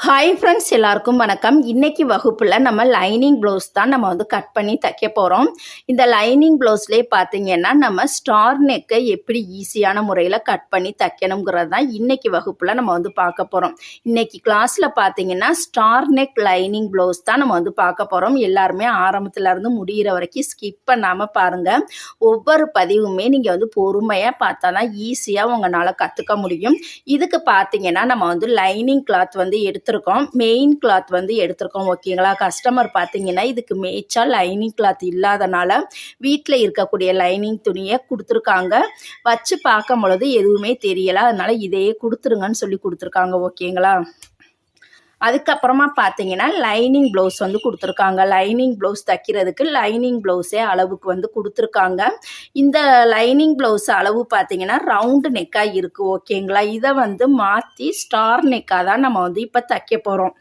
Hi friends, எல்லாருக்கும் வணக்கம். இன்னைக்கு வகுப்பில் நம்ம லைனிங் ப்ளவுஸ் தான் நம்ம கட் பண்ணி தைக்க போகிறோம். இந்த லைனிங் ப்ளவுஸ்லேயே பார்த்தீங்கன்னா நம்ம ஸ்டார் நெக்கை எப்படி ஈஸியான முறையில் கட் பண்ணி தைக்கணுங்கிறது தான் இன்னைக்கு வகுப்பில் நம்ம பார்க்க போகிறோம். இன்னைக்கு கிளாஸில் பார்த்தீங்கன்னா ஸ்டார் நெக் லைனிங் ப்ளவுஸ் தான் நம்ம பார்க்க போகிறோம். எல்லாருமே ஆரம்பத்துலேருந்து முடிகிற வரைக்கும் ஸ்கிப் பண்ணாமல் பாருங்கள். ஒவ்வொரு பதிவுமே நீங்கள் பொறுமையாக பார்த்தா தான் ஈஸியாக உங்களால் கற்றுக்க முடியும். இதுக்கு பார்த்தீங்கன்னா நம்ம லைனிங் கிளாத் எடுத்திருக்கோம், மெயின் கிளாத் எடுத்திருக்கோம். ஓகேங்களா? கஸ்டமர் பார்த்தீங்கன்னா இதுக்கு மேய்ச்சா லைனிங் கிளாத் இல்லாதனால வீட்டில் இருக்கக்கூடிய லைனிங் துணியை கொடுத்துருக்காங்க. வச்சு பார்க்கும் பொழுது எதுவுமே தெரியலை, அதனால இதையே கொடுத்துருங்கன்னு சொல்லி கொடுத்துருக்காங்க. ஓகேங்களா? அதுக்கப்புறமா பார்த்தீங்கன்னா லைனிங் ப்ளவுஸ் கொடுத்துருக்காங்க. லைனிங் ப்ளவுஸ் தைக்கிறதுக்கு லைனிங் ப்ளவுஸே அளவுக்கு கொடுத்துருக்காங்க. இந்த லைனிங் ப்ளவுஸ் அளவு பார்த்தீங்கன்னா ரவுண்டு நெக்காக இருக்குது. ஓகேங்களா? இதை மாற்றி ஸ்டார் நெக்காக தான் நம்ம இப்போ தைக்க போகிறோம்.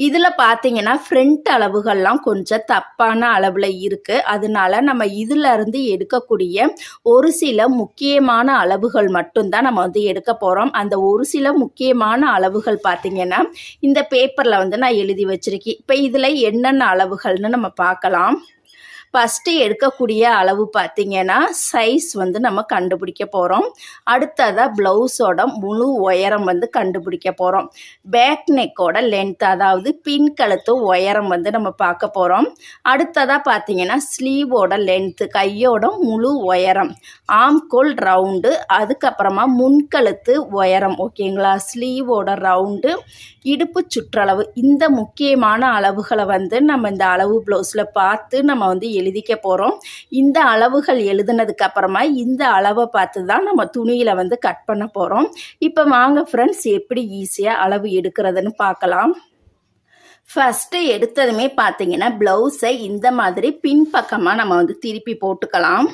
இதில் பார்த்தீங்கன்னா ஃப்ரண்ட் அளவுகள்லாம் கொஞ்சம் தப்பான அளவில் இருக்குது. அதனால நம்ம இதிலிருந்து எடுக்கக்கூடிய ஒரு சில முக்கியமான அளவுகள் மட்டும்தான் நம்ம எடுக்க போகிறோம். அந்த ஒரு சில முக்கியமான அளவுகள் பார்த்தீங்கன்னா இந்த பேப்பரில் நான் எழுதி வச்சுருக்கேன். இப்போ இதில் என்னென்ன அளவுகள்னு நம்ம பார்க்கலாம். ஃபஸ்ட்டு எடுக்கக்கூடிய அளவு பார்த்திங்கன்னா சைஸ் நம்ம கண்டுபிடிக்க போகிறோம். அடுத்ததாக ப்ளவுஸோட முழு உயரம் கண்டுபிடிக்க போகிறோம். பேக் நெக்கோட லென்த், அதாவது பின் கழுத்து உயரம் நம்ம பார்க்க போகிறோம். அடுத்ததாக பார்த்திங்கன்னா ஸ்லீவோட லென்த்து, கையோட முழு உயரம், ஆம்கோல் ரவுண்டு, அதுக்கப்புறமா முன்கழுத்து உயரம். ஓகேங்களா? ஸ்லீவோட ரவுண்டு, இடுப்பு சுற்றளவு. இந்த முக்கியமான அளவுகளை நம்ம இந்த அளவு ப்ளவுஸில் பார்த்து நம்ம எழுதிக்க போகிறோம். இந்த அளவுகள் எழுதுனதுக்கு அப்புறமா இந்த அளவை பார்த்து தான் நம்ம துணியில் கட் பண்ண போகிறோம். இப்போ வாங்க ஃப்ரெண்ட்ஸ், எப்படி ஈஸியாக அளவு எடுக்கிறதுன்னு பார்க்கலாம். ஃபஸ்ட்டு எடுத்ததுமே பார்த்தீங்கன்னா ப்ளவுஸை இந்த மாதிரி பின்பக்கமாக நம்ம திருப்பி போட்டுக்கலாம்.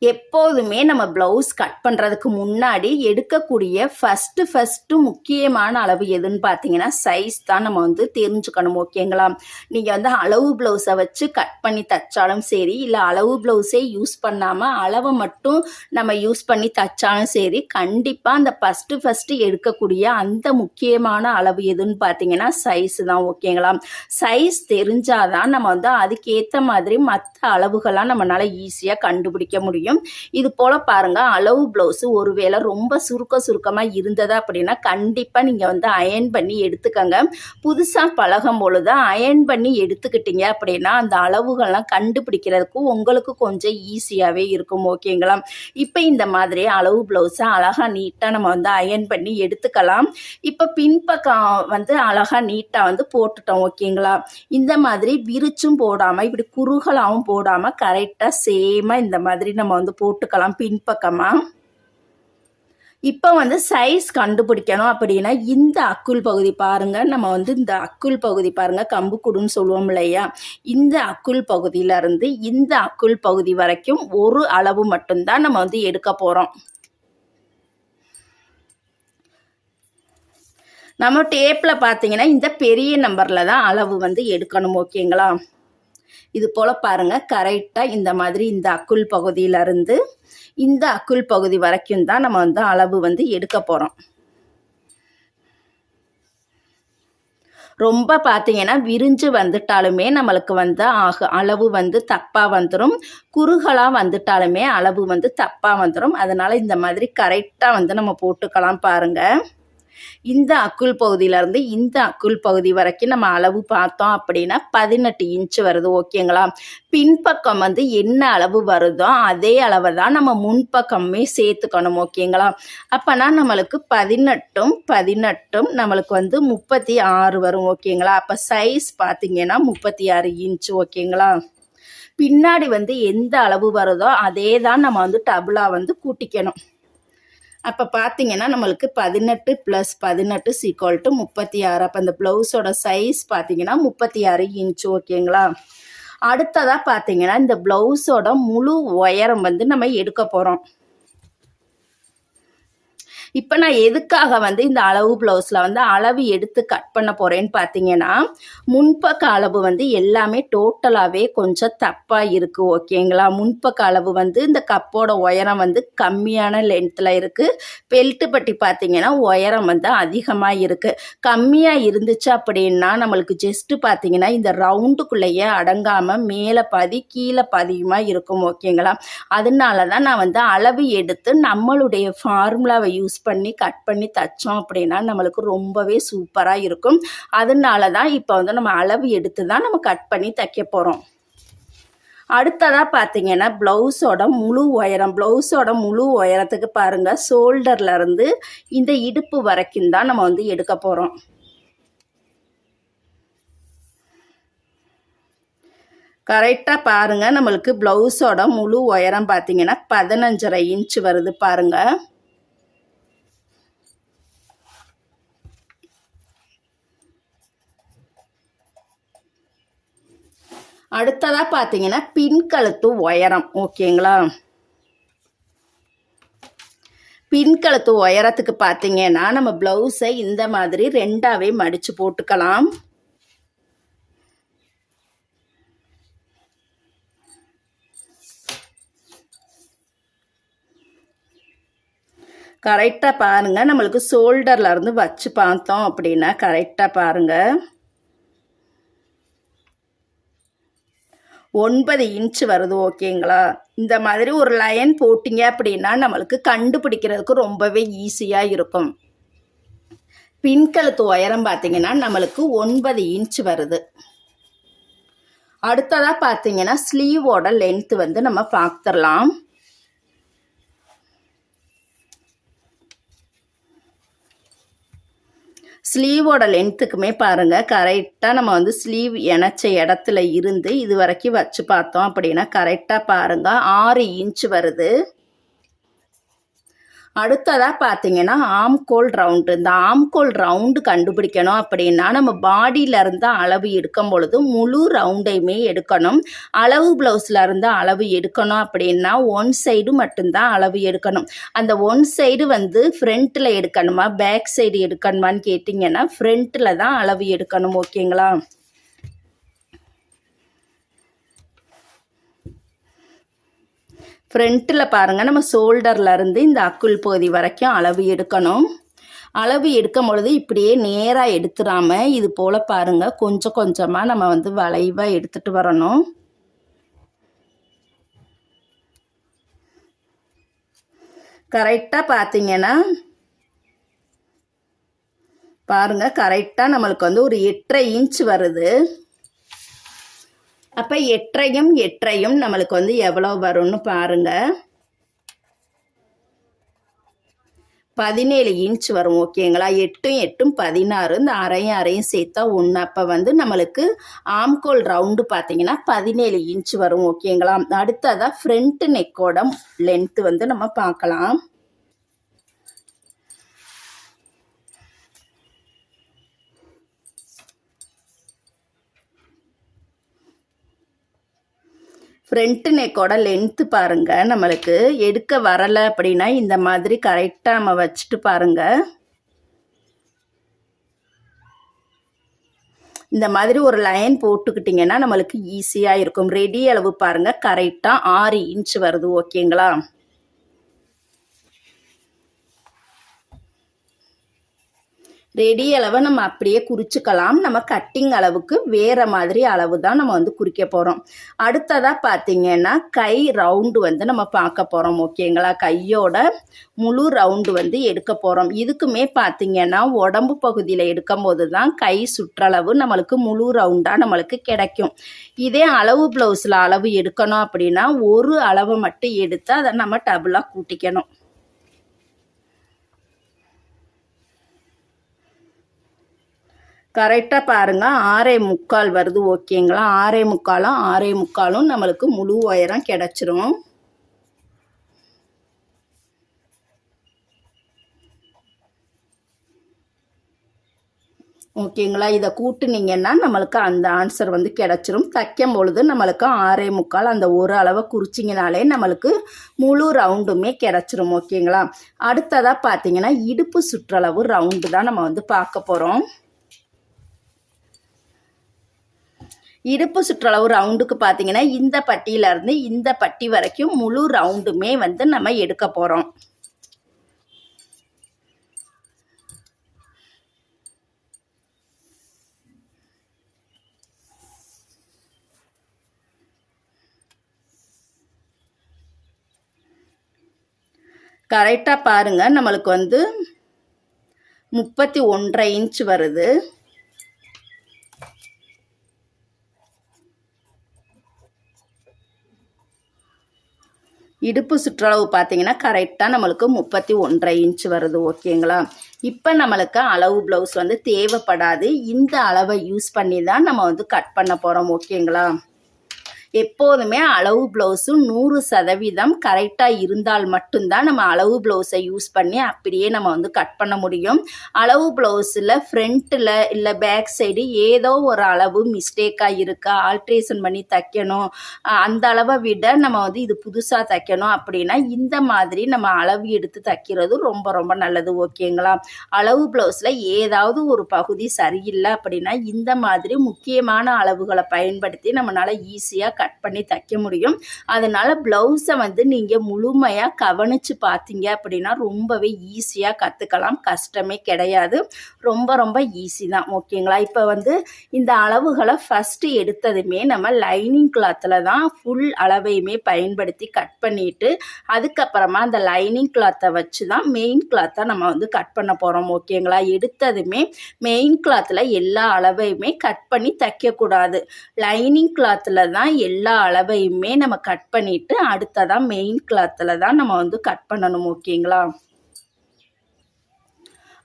எப்போதுமே நம்ம ப்ளவுஸ் கட் பண்ணுறதுக்கு முன்னாடி எடுக்கக்கூடிய ஃபஸ்ட்டு முக்கியமான அளவு எதுன்னு பார்த்தீங்கன்னா சைஸ் தான் நம்ம தெரிஞ்சுக்கணும். ஓகேங்களா? நீங்கள் அளவு ப்ளவுஸை வச்சு கட் பண்ணி தைச்சாலும் சரி, இல்லை அளவு ப்ளவுஸே யூஸ் பண்ணாமல் அளவை மட்டும் நம்ம யூஸ் பண்ணி தைச்சாலும் சரி, கண்டிப்பாக அந்த ஃபஸ்ட்டு எடுக்கக்கூடிய அந்த முக்கியமான அளவு எதுன்னு பார்த்தீங்கன்னா சைஸ் தான். ஓகேங்களா? சைஸ் தெரிஞ்சாதான் நம்ம அதுக்கேற்ற மாதிரி மற்ற அளவுகள்லாம் நம்மளால் ஈஸியாக கண்டுபிடிக்க முடியும். இது போல பாருங்க, அளவு பிளவுஸ் ஒருவேளை ரொம்ப சுருக்கமாக இருந்தது அப்படின்னா கண்டிப்பா நீங்க அயன் பண்ணி எடுத்துக்கங்க. புதுசா பழகும் பொழுது அயன் பண்ணி எடுத்துக்கிட்டீங்க அப்படின்னா அந்த அளவுகள்லாம் கண்டுபிடிக்கிறதுக்கு உங்களுக்கு கொஞ்சம் ஈஸியாவே இருக்கும். ஓகேங்களா? இப்போ இந்த மாதிரி அளவு பிளவுஸை அழகா நீட்டா நம்ம அயன் பண்ணி எடுத்துக்கலாம். இப்போ பின்பக்கம் அழகா நீட்டா போட்டுட்டோம். ஓகேங்களா? இந்த மாதிரி விரிச்சும் போடாம இப்படி குறுகலாவும் போடாம கரெக்டா சேமா இந்த மாதிரி நம்ம போட்டுக்கலாம் பின்பக்கமாக. இப்போ சைஸ் கண்டுபிடிக்கணும் அப்படின்னா இந்த அக்குள் பகுதி பாருங்கள், நம்ம இந்த அக்குள் பகுதி பாருங்கள், கம்பு கூடுன்னு சொல்லுவோம் இல்லையா, இந்த அக்குள் பகுதியிலேருந்து இந்த அக்குள் பகுதி வரைக்கும் ஒரு அளவு மட்டும்தான் நம்ம எடுக்க போகிறோம். நம்ம டேப்பில் பார்த்தீங்கன்னா இந்த பெரிய நம்பரில் தான் அளவு எடுக்கணும். ஓகேங்களா? இது போல் பாருங்கள், கரெக்டாக இந்த மாதிரி இந்த அக்குள் பகுதியிலிருந்து இந்த அக்குள் பகுதி வரைக்கும் தான் நம்ம அளவு எடுக்க போகிறோம். ரொம்ப பார்த்தீங்கன்னா விரிஞ்சு வந்துட்டாலுமே நம்மளுக்கு அளவு தப்பாக வந்துடும். குறுகலாக வந்துட்டாலுமே அளவு தப்பாக வந்துடும். அதனால் இந்த மாதிரி கரெக்டாக நம்ம போட்டுக்கலாம். பாருங்கள், இந்த அக்குள் பகுதியிலேருந்து இந்த அக்குள் பகுதி வரைக்கும் நம்ம அளவு பார்த்தோம் அப்படின்னா 18 இன்ச்சு வருது. ஓகேங்களா? பின்பக்கம் என்ன அளவு வருதோ அதே அளவை தான் நம்ம முன்பக்கமே சேர்த்துக்கணும். ஓகேங்களா? அப்போனா நம்மளுக்கு 18 நம்மளுக்கு 36 வரும். ஓகேங்களா? அப்போ சைஸ் பார்த்தீங்கன்னா 36 இன்ச்சு. ஓகேங்களா? பின்னாடி எந்த அளவு வருதோ அதே தான் நம்ம டபுளாக கூட்டிக்கணும். அப்போ பார்த்தீங்கன்னா நம்மளுக்கு 18 + 18 = 36. அப்போ அந்த ப்ளவுஸோட சைஸ் பார்த்தீங்கன்னா 36 இன்ச்சு. ஓகேங்களா? அடுத்ததாக பார்த்தீங்கன்னா இந்த ப்ளவுஸோட முழு உயரம் நம்ம எடுக்க போகிறோம். இப்போ நான் எதுக்காக வந்து இந்த அளவு ப்ளவுஸில் வந்து அளவு எடுத்து கட் பண்ண போகிறேன்னு பார்த்தீங்கன்னா, முன்பக்க அளவு வந்து எல்லாமே டோட்டலாகவே கொஞ்சம் தப்பாக இருக்குது ஓகேங்களா. முன்பக்க அளவு வந்து இந்த கப்போட உயரம் வந்து கம்மியான லென்த்தில் இருக்குது. பெல்ட்டு பட்டி பார்த்தீங்கன்னா உயரம் வந்து அதிகமாக இருக்குது. கம்மியாக இருந்துச்சு அப்படின்னா நம்மளுக்கு ஜஸ்ட்டு பார்த்தீங்கன்னா இந்த ரவுண்டுக்குள்ளேயே அடங்காமல் மேலே பாதி கீழே பாதியுமா இருக்கும் ஓகேங்களா. அதனால தான் நான் வந்து அளவு எடுத்து நம்மளுடைய ஃபார்முலாவை யூஸ் பண்ணி கட் பண்ணி தைச்சோம் அப்படின்னா நம்மளுக்கு ரொம்பவே சூப்பராக இருக்கும். அதனால தான் இப்போ வந்து நம்ம அளவு எடுத்து தான் நம்ம கட் பண்ணி தைக்க போகிறோம். அடுத்ததாக பார்த்தீங்கன்னா ப்ளவுஸோட முழு உயரத்துக்கு பாருங்கள், ஷோல்டர்லேருந்து இந்த இடுப்பு வரைக்கும் தான் நம்ம வந்து எடுக்க போகிறோம். கரெக்டாக பாருங்கள், நம்மளுக்கு ப்ளவுஸோட முழு உயரம் பார்த்தீங்கன்னா 15.5 இன்ச்சு வருது பாருங்கள். அடுத்ததாக பார்த்தீங்கன்னா பின்கழுத்து உயரம் ஓகேங்களா. பின்கழுத்து உயரத்துக்கு பார்த்தீங்கன்னா நம்ம ப்ளவுஸை இந்த மாதிரி ரெண்டாவே மடித்து போட்டுக்கலாம். கரெக்டாக பாருங்கள், நம்மளுக்கு ஷோல்டர்லேருந்து வச்சு பார்த்தோம் அப்படின்னா கரெக்டாக பாருங்கள் 9 இன்ச்சு வருது ஓகேங்களா. இந்த மாதிரி ஒரு லைன் போட்டிங்க அப்படின்னா நம்மளுக்கு கண்டுபிடிக்கிறதுக்கு ரொம்பவே ஈஸியாக இருக்கும். பின்கழுத்து உயரம் பார்த்தீங்கன்னா நம்மளுக்கு 9 இன்ச்சு வருது. அடுத்ததாக பார்த்தீங்கன்னா ஸ்லீவோட லென்த்து வந்து நம்ம பார்த்துடலாம். ஸ்லீவோட லென்த்துக்குமே பாருங்கள், கரெக்டாக நம்ம வந்து ஸ்லீவ் இணைச்ச இடத்துல இருந்து இது வரைக்கும் வச்சு பார்த்தோம் அப்படின்னா கரெக்டாக பாருங்கள் 6 இன்ச்சு வருது. அடுத்ததாக பார்த்தீங்கன்னா ஆம்கோல் ரவுண்டு. இந்த ஆம்கோல் ரவுண்டு கண்டுபிடிக்கணும் அப்படின்னா நம்ம பாடியிலேருந்து அளவு எடுக்கும் பொழுது முழு ரவுண்டையுமே எடுக்கணும். அளவு ப்ளவுஸில் இருந்து அளவு எடுக்கணும் அப்படின்னா ஒன் சைடு மட்டும்தான் அளவு எடுக்கணும். அந்த ஒன் சைடு வந்து ஃப்ரண்ட்டில் எடுக்கணுமா பேக் சைடு எடுக்கணுமான்னு கேட்டிங்கன்னா ஃப்ரண்ட்டில் தான் அளவு எடுக்கணும் ஓகேங்களா. ஃப்ரண்ட்டில் பாருங்கள், நம்ம ஷோல்டர்லேருந்து இந்த அக்குள் பகுதி வரைக்கும் அளவு எடுக்கணும். அளவு எடுக்கும் பொழுது இப்படியே நேராக எடுத்துடாமல் இது போல் பாருங்கள் கொஞ்சம் கொஞ்சமாக நம்ம வந்து வளைவாக எடுத்துகிட்டு வரணும். கரெக்டாக பார்த்தீங்கன்னா பாருங்கள், கரெக்டாக நம்மளுக்கு வந்து ஒரு 8.5 இன்ச்சு வருது. அப்போ 8.5 நம்மளுக்கு வந்து எவ்வளோ வரும்னு பாருங்கள், 17 இன்ச் வரும் ஓகேங்களா. 8 8 16, இந்த அரையும் சேர்த்தா 1. அப்போ வந்து நம்மளுக்கு ஆம்கோல் ரவுண்டு பார்த்தீங்கன்னா 17 இன்ச் வரும் ஓகேங்களா. அடுத்ததாக ஃப்ரண்ட் நெக்கோட லென்த்து வந்து நம்ம பார்க்கலாம். ஃப்ரண்ட் நெக்கோட லென்த்து பாருங்கள், நம்மளுக்கு எடுக்க வரலை அப்படின்னா இந்த மாதிரி கரெக்டாக நம்ம வச்சுட்டு பாருங்கள். இந்த மாதிரி ஒரு லைன் போட்டுக்கிட்டிங்கன்னா நம்மளுக்கு ஈஸியாக இருக்கும். ரெடி அளவு பாருங்கள், கரெக்டாக 6 இன்ச் வருது ஓகேங்களா. ரெடி அளவை நம்ம அப்படியே குறிச்சிக்கலாம். நம்ம கட்டிங் அளவுக்கு வேறு மாதிரி அளவு தான் நம்ம வந்து குறிக்க போகிறோம். அடுத்ததாக பார்த்தீங்கன்னா கை ரவுண்டு வந்து நம்ம பார்க்க போகிறோம் ஓகேங்களா. கையோட முழு ரவுண்டு வந்து எடுக்க போகிறோம். இதுக்குமே பார்த்தீங்கன்னா உடம்பு பகுதியில் எடுக்கும் போது தான் கை சுற்றளவு நம்மளுக்கு முழு ரவுண்டாக நம்மளுக்கு கிடைக்கும். இதே அளவு ப்ளவுஸில் அளவு எடுக்கணும் அப்படின்னா ஒரு அளவை மட்டும் எடுத்து அதை நம்ம டபுளாக கூட்டிக்கணும். கரெக்டாக பாருங்கள் 6.25 வருது ஓகேங்களா. 6.25 நம்மளுக்கு முழு உயரம் கிடச்சிரும். ஓகேங்களா? இதை கூட்டுனீங்கன்னா நம்மளுக்கு அந்த ஆன்சர் வந்து கிடச்சிரும். தைக்கும் பொழுது நம்மளுக்கு 6.25 அந்த ஒரு அளவை குறிச்சிங்கனாலே நம்மளுக்கு முழு ரவுண்டுமே கிடச்சிரும். ஓகேங்களா? அடுத்ததாக பார்த்தீங்கன்னா இடுப்பு சுற்றளவு ரவுண்டு தான் நம்ம வந்து பார்க்க போகிறோம். இடுப்பு சுற்றளவு ரவுண்டுக்கு பார்த்தீங்கன்னா இந்த பட்டியிலேருந்து இந்த பட்டி வரைக்கும் முழு ரவுண்டுமே வந்து நம்ம எடுக்க போகிறோம். கரெக்டாக பாருங்கள், நம்மளுக்கு வந்து 31.5 இன்ச் வருது. இடுப்பு சுற்றளவு பார்த்தீங்கன்னா கரெக்டாக நம்மளுக்கு 31.5 இன்ச் வருது. ஓகேங்களா? இப்போ நம்மளுக்கு அளவு ப்ளவுஸ் வந்து தேவைப்படாது. இந்த அளவை யூஸ் பண்ணி தான் நம்ம வந்து கட் பண்ண போகிறோம். ஓகேங்களா? எப்போதுமே அளவு ப்ளவுஸு 100% கரெக்டாக இருந்தால் மட்டும்தான் நம்ம அளவு ப்ளவுஸை யூஸ் பண்ணி அப்படியே நம்ம வந்து கட் பண்ண முடியும். அளவு ப்ளவுஸில் ஃப்ரண்ட்டில் இல்லை பேக் சைடு ஏதோ ஒரு அளவு மிஸ்டேக்காக இருக்கா, ஆல்ட்ரேஷன் பண்ணி தைக்கணும், அந்த அளவை விட நம்ம வந்து இது புதுசாக தைக்கணும் அப்படின்னா இந்த மாதிரி நம்ம அளவு எடுத்து தைக்கிறது ரொம்ப ரொம்ப நல்லது. ஓகேங்களா? அளவு ப்ளவுஸில் ஏதாவது ஒரு பகுதி சரியில்லை அப்படின்னா இந்த மாதிரி முக்கியமான அளவுகளை பயன்படுத்தி நம்மளால் ஈஸியாக கட் பண்ணி தைக்க முடியும். அதனால ப்ளவுஸை வந்து நீங்கள் முழுமையாக கவனித்து பார்த்தீங்க அப்படின்னா ரொம்பவே ஈஸியாக கற்றுக்கலாம். கஷ்டமே கிடையாது, ரொம்ப ரொம்ப ஈஸி தான். ஓகேங்களா? இப்போ வந்து இந்த அளவுகளை ஃபஸ்ட்டு எடுத்ததுமே நம்ம லைனிங் கிளாத்தில் தான் ஃபுல் அளவையுமே பயன்படுத்தி கட் பண்ணிவிட்டு அதுக்கப்புறமா அந்த லைனிங் கிளாத்தை வச்சு தான் மெயின் கிளாத்தை நம்ம வந்து கட் பண்ண போகிறோம். ஓகேங்களா? எடுத்ததுமே மெயின் கிளாத்தில் எல்லா அளவையுமே கட் பண்ணி தைக்கக்கூடாது. லைனிங் கிளாத்தில் தான் எல்லா அளவையுமே நம்ம கட் பண்ணிவிட்டு அடுத்ததான் மெயின் கிளாத்தில் தான் நம்ம வந்து கட் பண்ணணும். ஓகேங்களா?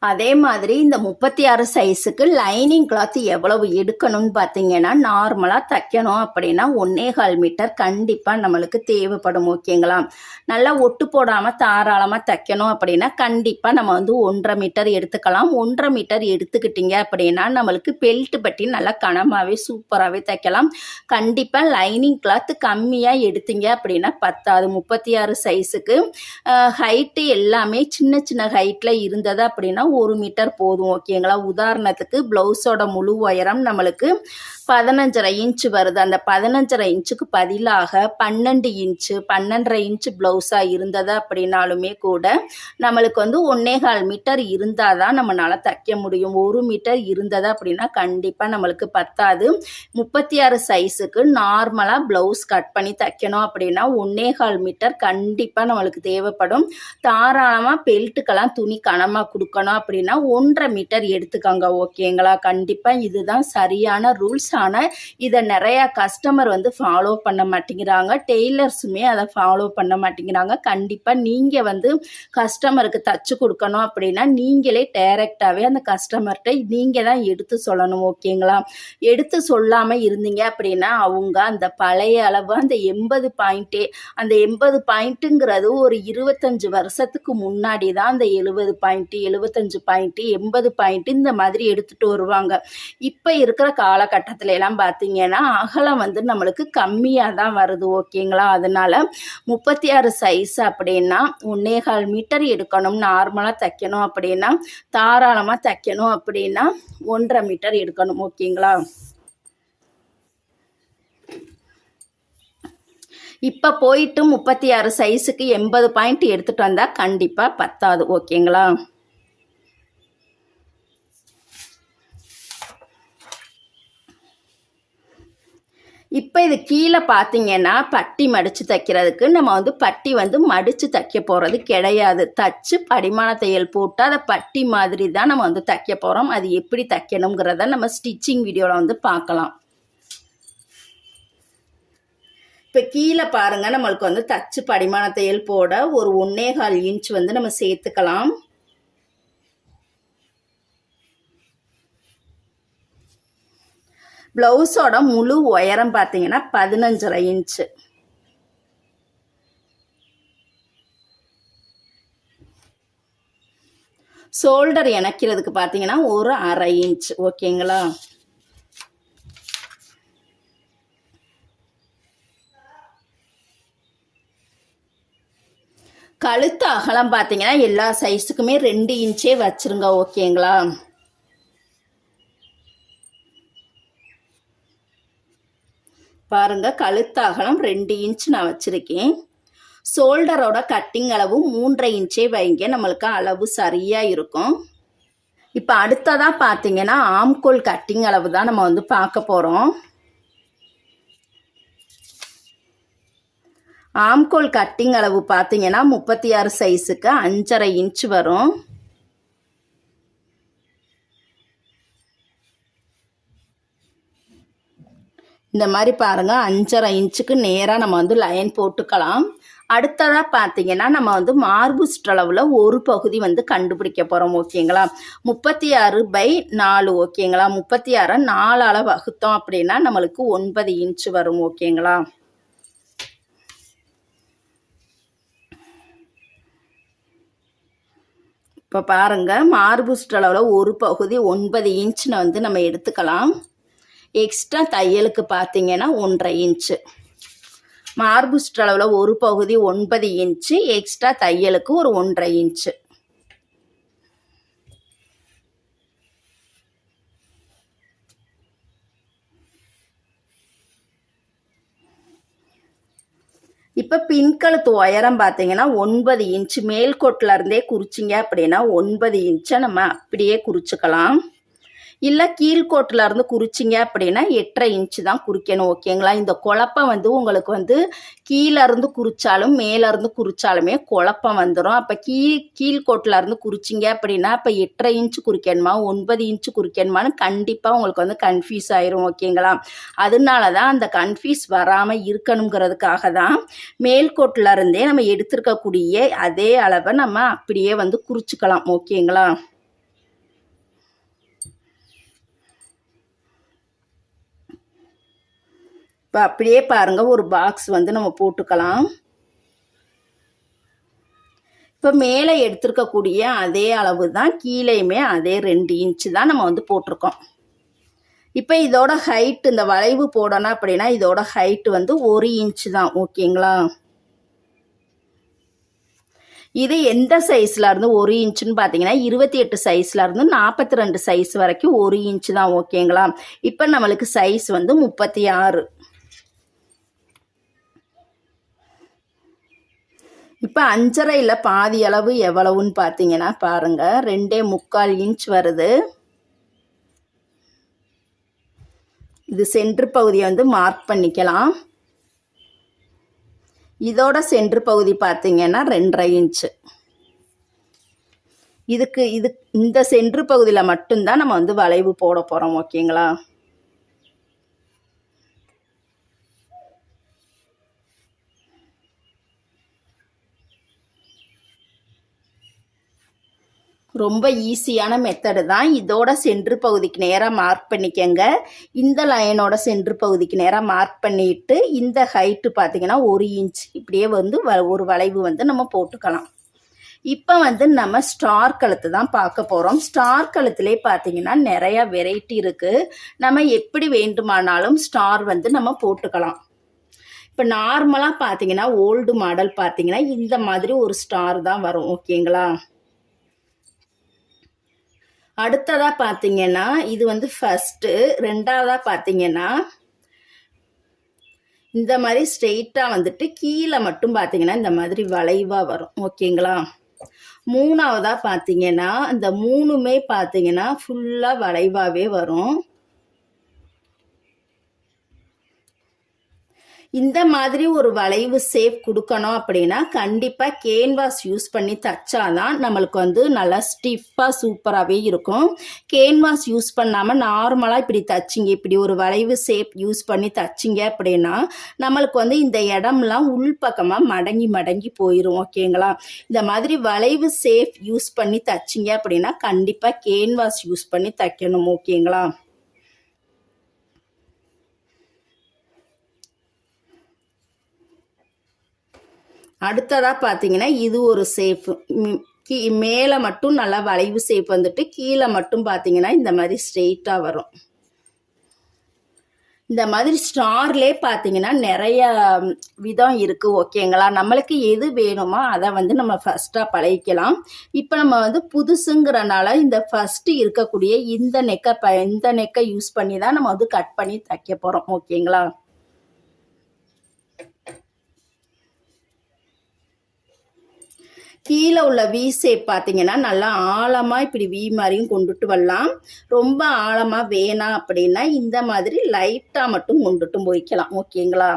அதே மாதிரி இந்த 36 சைஸுக்கு லைனிங் கிளாத் எவ்வளவு எடுக்கணும்னு பார்த்தீங்கன்னா நார்மலாக தைக்கணும் அப்படின்னா 1.25 மீட்டர் கண்டிப்பாக நம்மளுக்கு தேவைப்படும். ஓகேங்களா? நல்லா ஒட்டு போடாமல் தாராளமாக தைக்கணும் அப்படின்னா கண்டிப்பாக நம்ம வந்து 1.5 மீட்டர் எடுத்துக்கலாம். 1.5 மீட்டர் எடுத்துக்கிட்டிங்க அப்படின்னா நம்மளுக்கு பெல்ட் பட்டி நல்லா கனமாகவே சூப்பராகவே தைக்கலாம். கண்டிப்பாக லைனிங் கிளாத் கம்மியாக எடுத்தீங்க அப்படின்னா பத்தாது. 36 சைஸுக்கு ஹைட்டு எல்லாமே சின்ன சின்ன ஹைட்டில் இருந்தது அப்படின்னா 1 மீட்டர் போதும். ஓகேங்களா? உதாரணத்துக்கு ப்ளவுஸோட முழு உயரம் நம்மளுக்கு 15.5 இன்ச்சு வருது. அந்த 15.5 இன்ச்சுக்கு பதிலாக 12 இன்ச்சு 12.5 இன்ச்சு ப்ளவுஸாக இருந்தது அப்படின்னாலுமே கூட நம்மளுக்கு வந்து 1.25 மீட்டர் இருந்தால் தான் நம்மளால் தைக்க முடியும். 1 மீட்டர் இருந்தது அப்படின்னா கண்டிப்பாக நம்மளுக்கு பத்தாது. 36 சைஸுக்கு நார்மலாக ப்ளவுஸ் கட் பண்ணி தைக்கணும் அப்படின்னா 1.25 மீட்டர் கண்டிப்பாக நம்மளுக்கு தேவைப்படும். தாராளமாக பெல்ட்டுக்கெல்லாம் துணி கனமாக கொடுக்கணும் அப்படின்னா 1.5 மீட்டர் எடுத்துக்கோங்க. ஓகேங்களா? கண்டிப்பாக இதுதான் சரியான ரூல்ஸ். ஆனால் இதை நிறையா கஸ்டமர் வந்து ஃபாலோ பண்ண மாட்டேங்கிறாங்க. டெய்லர்ஸுமே அதை ஃபாலோ பண்ண மாட்டேங்கிறாங்க. கண்டிப்பாக நீங்கள் வந்து கஸ்டமருக்கு தச்சு கொடுக்கணும் அப்படின்னா நீங்களே டைரெக்டாகவே அந்த கஸ்டமர்கிட்ட நீங்கள் தான் எடுத்து சொல்லணும். ஓகேங்களா? எடுத்து சொல்லாமல் இருந்தீங்க அப்படின்னா அவங்க அந்த பழைய அளவு அந்த 80 பாயிண்ட்டே அந்த 80 பாயிண்ட்டுங்கிறது ஒரு 25 வருஷத்துக்கு முன்னாடி தான் அந்த 70 பாயிண்ட்டு 75 பாயிண்ட்டு 80 பாயிண்ட்டு இந்த மாதிரி எடுத்துகிட்டு வருவாங்க. இப்போ இருக்கிற காலகட்டத்தில் எல்லாம் பார்த்தீங்கன்னா அகலம் வந்து நம்மளுக்கு கம்மியாக தான் வருது. ஓகேங்களா? அதனால 36 சைஸ் அப்படின்னா 1.25 மீட்டர் எடுக்கணும். நார்மலாக தைக்கணும் அப்படின்னா தாராளமாக தைக்கணும் அப்படின்னா 1.5 மீட்டர் எடுக்கணும். ஓகேங்களா? இப்போ போயிட்டு 36 சைஸுக்கு 80 பாயிண்ட் எடுத்துகிட்டு வந்தால் கண்டிப்பாக பத்தாது. ஓகேங்களா? இப்போ இது கீழே பார்த்தீங்கன்னா பட்டி மடித்து தைக்கிறதுக்கு நம்ம வந்து பட்டி வந்து மடித்து தைக்க போகிறது கிடையாது. தச்சு படிமான தையல் போட்டு அதை பட்டி மாதிரி தான் நம்ம வந்து தைக்க போகிறோம். அது எப்படி தைக்கணுங்கிறத நம்ம ஸ்டிச்சிங் வீடியோவில் வந்து பார்க்கலாம். இப்போ கீழே பாருங்கள், நம்மளுக்கு வந்து தச்சு படிமான தையல் போட ஒரு 1.25 இன்ச் வந்து நம்ம சேர்த்துக்கலாம். ப்ளவுஸோட முழு உயரம் பார்த்தீங்கன்னா 15.5 இன்ச்சு. ஷோல்டர் இணைக்கிறதுக்கு பார்த்தீங்கன்னா ஒரு 1/2 இன்ச் ஓகேங்களா. கழுத்து அகலம் பார்த்தீங்கன்னா எல்லா சைஸுக்குமே 2 இன்ச்சே வச்சுருங்க ஓகேங்களா. பாருங்க, கழுத்து அகலம் 2 இன்ச் நான் வச்சுருக்கேன். ஷோல்டரோட கட்டிங் அளவு 3.5 இன்ச்சே வைங்க, நம்மளுக்கு அளவு சரியாக இருக்கும். இப்போ அடுத்ததாக பார்த்தீங்கன்னா ஆம்கோல் கட்டிங் அளவு தான் நம்ம வந்து பார்க்க போகிறோம். ஆம்கோல் கட்டிங் அளவு பார்த்தீங்கன்னா 36 சைஸுக்கு 5.5 இன்ச் வரும். இந்த மாதிரி பாருங்கள், 5.5 இன்ச்சுக்கு நேராக நம்ம வந்து லைன் போட்டுக்கலாம். அடுத்ததாக பார்த்தீங்கன்னா நம்ம வந்து மார்பு சுற்றளவில் ஒரு பகுதி வந்து கண்டுபிடிக்க போகிறோம் ஓகேங்களா. 36/4 ஓகேங்களா. 36 4ஆல் வகுத்தோம் அப்படின்னா நம்மளுக்கு 9 இன்ச் வரும் ஓகேங்களா. இப்போ பாருங்கள், மார்பு சுற்றளவில் ஒரு பகுதி 9 இன்ச்னு வந்து நம்ம எடுத்துக்கலாம். எக்ஸ்ட்ரா தையலுக்கு பார்த்தீங்கன்னா 1.5 இன்ச்சு. மார்பு சுற்றளவில் ஒரு பகுதி 9 இன்ச்சு, எக்ஸ்ட்ரா தையலுக்கு ஒரு 1.5 இன்ச்சு. இப்போ பின்கழுத்து உயரம் பார்த்தீங்கன்னா 9 இன்ச்சு. மேல்கோட்டில் இருந்தே குறிச்சிங்க அப்படின்னா 9 இன்ச்சை நம்ம அப்படியே குறிச்சிக்கலாம். இல்லை கீழ்கோட்டில் இருந்து குறிச்சிங்க அப்படின்னா 8.5 இன்ச்சு தான் குறிக்கணும் ஓகேங்களா. இந்த குழப்பம் வந்து உங்களுக்கு வந்து கீழே இருந்து குறிச்சாலும் மேலே இருந்து குறிச்சாலுமே குழப்பம் வந்துடும். அப்போ கீழ்கோட்டில் இருந்து குறிச்சிங்க அப்படின்னா இப்போ 8.5 இன்ச்சு குறிக்கணுமா 9 இன்ச்சு குறிக்கணுமான்னு கண்டிப்பாக உங்களுக்கு வந்து கன்ஃபியூஸ் ஆயிரும் ஓகேங்களா. அதனால தான் அந்த கன்ஃபியூஸ் வராமல் இருக்கணுங்கிறதுக்காக தான் மேல்கோட்டில் இருந்தே நம்ம எடுத்துருக்கக்கூடிய அதே அளவை நம்ம அப்படியே வந்து குறிச்சிக்கலாம் ஓகேங்களா. இப்போ அப்படியே பாருங்கள், ஒரு பாக்ஸ் வந்து நம்ம போட்டுக்கலாம். இப்போ மேலே எடுத்துருக்கக்கூடிய அதே அளவு தான் கீழேயுமே அதே 2 இன்ச்சு தான் நம்ம வந்து போட்டிருக்கோம். இப்போ இதோட ஹைட், இந்த வளைவு போடணும் அப்படின்னா இதோட ஹைட்டு வந்து 1 இன்ச்சு தான் ஓகேங்களா. இது எந்த சைஸில் இருந்து 1 இன்ச்சுன்னு பார்த்தீங்கன்னா 28 சைஸில் இருந்து 42 சைஸ் வரைக்கும் 1 இன்ச்சு தான் ஓகேங்களா. இப்போ நம்மளுக்கு சைஸ் வந்து 36. இப்போ 5.5 பாதி அளவு எவ்வளவுன்னு பார்த்தீங்கன்னா பாருங்கள், 2.25 இன்ச் வருது. இது சென்ட்ரு பகுதியை வந்து மார்க் பண்ணிக்கலாம். இதோட சென்ட்ரு பகுதி பார்த்தீங்கன்னா 2.5 இன்ச்சு. இந்த சென்ட்ரு பகுதியில் மட்டும்தான் நம்ம வந்து வளைவு போட போகிறோம் ஓகேங்களா. ரொம்ப ஈஸியான மெத்தடு தான். இதோட சென்ட்ரு பகுதிக்கு நேராக மார்க் பண்ணிக்கங்க. இந்த லைனோட சென்ட்ரு பகுதிக்கு நேராக மார்க் பண்ணிட்டு இந்த ஹைட்டு பார்த்தீங்கன்னா 1 இன்ச் இப்படியே வந்து ஒரு வளைவு வந்து நம்ம போட்டுக்கலாம். இப்போ வந்து நம்ம ஸ்டார் கழுத்து தான் பார்க்க போகிறோம். ஸ்டார் கழுத்துலேயே பார்த்தீங்கன்னா நிறையா வெரைட்டி இருக்குது. நம்ம எப்படி வேண்டுமானாலும் ஸ்டார் வந்து நம்ம போட்டுக்கலாம். இப்போ நார்மலாக பார்த்தீங்கன்னா ஓல்டு மாடல் பார்த்தீங்கன்னா இந்த மாதிரி ஒரு ஸ்டார் தான் வரும் ஓகேங்களா. அடுத்ததாக பார்த்தீங்கன்னா இது வந்து ஃபஸ்ட்டு. ரெண்டாவதாக பார்த்தீங்கன்னா இந்த மாதிரி ஸ்ட்ரெயிட்டாக வந்துட்டு கீழே மட்டும் பார்த்தீங்கன்னா இந்த மாதிரி வளைவாக வரும் ஓகேங்களா. மூணாவதாக பார்த்தீங்கன்னா இந்த 3மே பார்த்தீங்கன்னா ஃபுல்லாக வளைவாகவே வரும். இந்த மாதிரி ஒரு வளைவு ஷேப் கொடுக்கணும் அப்படின்னா கண்டிப்பாக கேன்வாஸ் யூஸ் பண்ணி தைச்சாதான் நம்மளுக்கு வந்து நல்லா ஸ்டிஃபாக சூப்பராகவே இருக்கும். கேன்வாஸ் யூஸ் பண்ணாமல் நார்மலாக இப்படி தைச்சிங்க, இப்படி ஒரு வளைவு ஷேப் யூஸ் பண்ணி தைச்சிங்க அப்படின்னா நம்மளுக்கு வந்து இந்த இடம்லாம் உள்பக்கமாக மடங்கி மடங்கி போயிடும் ஓகேங்களா. இந்த மாதிரி வளைவு ஷேப் யூஸ் பண்ணி தைச்சிங்க அப்படின்னா கண்டிப்பாக கேன்வாஸ் யூஸ் பண்ணி தைக்கணும் ஓகேங்களா. அடுத்ததாக பார்த்தீங்கன்னா இது ஒரு ஷேப்பு. மேலே மட்டும் நல்லா வளைவு ஷேப் வந்துட்டு கீழே மட்டும் பார்த்தீங்கன்னா இந்த மாதிரி ஸ்ட்ரெயிட்டாக வரும். இந்த மாதிரி ஸ்டார்லேயே பார்த்தீங்கன்னா நிறைய விதம் இருக்குது ஓகேங்களா. நம்மளுக்கு எது வேணுமோ அதை வந்து நம்ம ஃபஸ்ட்டாக பழகிக்கலாம். இப்போ நம்ம வந்து புதுசுங்கிறனால இந்த ஃபஸ்ட்டு இருக்கக்கூடிய இந்த நெக்கை யூஸ் பண்ணி தான் நம்ம வந்து கட் பண்ணி தைக்க போகிறோம் ஓகேங்களா. கீழே உள்ள வி ஷேப் பார்த்தீங்கன்னா நல்லா ஆழமாக இப்படி வி மாதிரியும் கொண்டுட்டு வரலாம். ரொம்ப ஆழமாக வேணாம் அப்படின்னா இந்த மாதிரி லைட்டாக மட்டும் கொண்டுட்டும் போய்க்கலாம் ஓகேங்களா.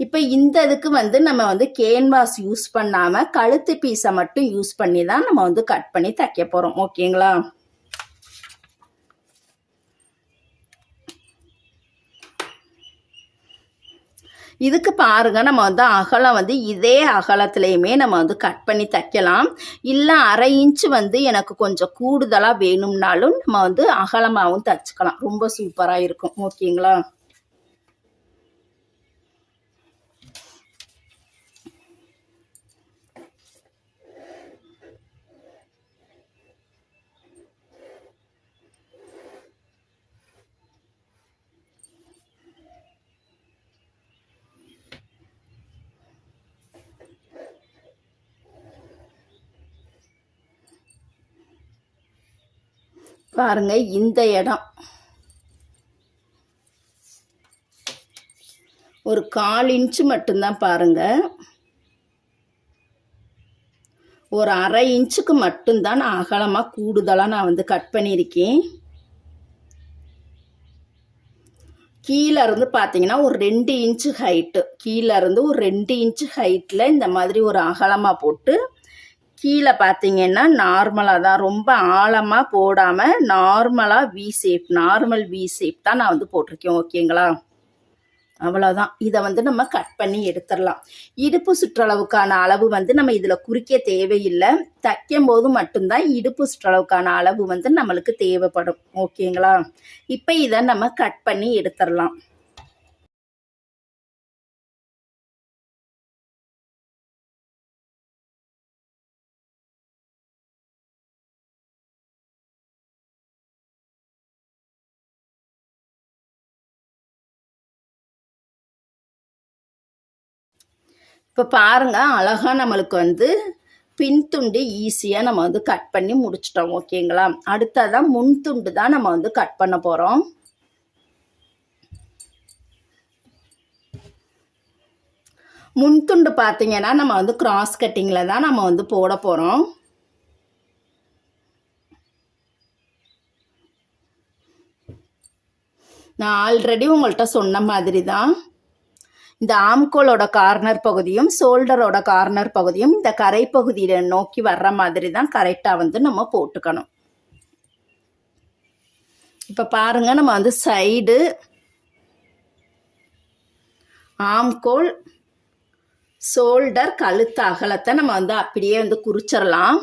இப்போ இந்த இதுக்கு வந்து நம்ம வந்து கேன்வாஸ் யூஸ் பண்ணாமல் கழுத்து பீஸை மட்டும் யூஸ் பண்ணி தான் நம்ம வந்து கட் பண்ணி தைக்க போகிறோம் ஓகேங்களா. இதுக்கு பாருங்க நம்ம வந்து அகலம் வந்து இதே அகலத்துலேயுமே நம்ம வந்து கட் பண்ணி தைக்கலாம். இல்லை 1/2 இன்ச்சு வந்து எனக்கு கொஞ்சம் கூடுதலாக வேணும்னாலும் நம்ம வந்து அகலமாகவும் தைச்சிக்கலாம். ரொம்ப சூப்பராக இருக்கும் ஓகேங்களா. பாருங்க இந்த இடம் ஒரு 1/4 இன்ச்சு மட்டும்தான் பாருங்க. ஒரு 1/2 இன்ச்சுக்கு மட்டும்தான் நான் அகலமாக கூடுதலாக நான் வந்து கட் பண்ணியிருக்கேன். கீழே இருந்து பார்த்தீங்கன்னா ஒரு 2 இன்ச்சு ஹைட்டு, கீழே இருந்து ஒரு 2 இன்ச்சு ஹைட்டில் இந்த மாதிரி ஒரு அகலமாக போட்டு கீழே பார்த்தீங்கன்னா நார்மலாக தான், ரொம்ப ஆழமாக போடாமல் நார்மலாக நார்மல் வி ஷேப் தான் நான் வந்து போட்டிருக்கேன் ஓகேங்களா. அவ்வளோதான். இதை வந்து நம்ம கட் பண்ணி எடுத்துடலாம். இடுப்பு சுற்றளவுக்கான அளவு வந்து நம்ம இதில் குறிக்க தேவையில்லை. தைக்கும் போது மட்டும்தான் இடுப்பு சுற்றளவுக்கான அளவு வந்து நம்மளுக்கு தேவைப்படும் ஓகேங்களா. இப்போ இதை நம்ம கட் பண்ணி எடுத்துடலாம். இப்போ பாருங்கள் அழகாக நம்மளுக்கு வந்து பின் துண்டு ஈஸியாக நம்ம வந்து கட் பண்ணி முடிச்சிட்டோம் ஓகேங்களா. அடுத்ததான் முன் துண்டு தான் நம்ம வந்து கட் பண்ண போகிறோம். முன் துண்டு பார்த்தீங்கன்னா நம்ம வந்து கிராஸ் கட்டிங்கில் தான் நம்ம வந்து போட போகிறோம். நான் ஆல்ரெடி உங்கள்கிட்ட சொன்ன மாதிரி தான் இந்த ஆம்கோலோட கார்னர் பகுதியும் ஷோல்டரோட கார்னர் பகுதியும் இந்த கரை பகுதியை நோக்கி வர்ற மாதிரி தான் கரெக்டாக வந்து நம்ம போட்டுக்கணும். இப்போ பாருங்க நம்ம வந்து சைடு ஆம்கோல் ஷோல்டர் கழுத்து அகலத்தை நம்ம வந்து அப்படியே வந்து குறிச்சிடலாம்.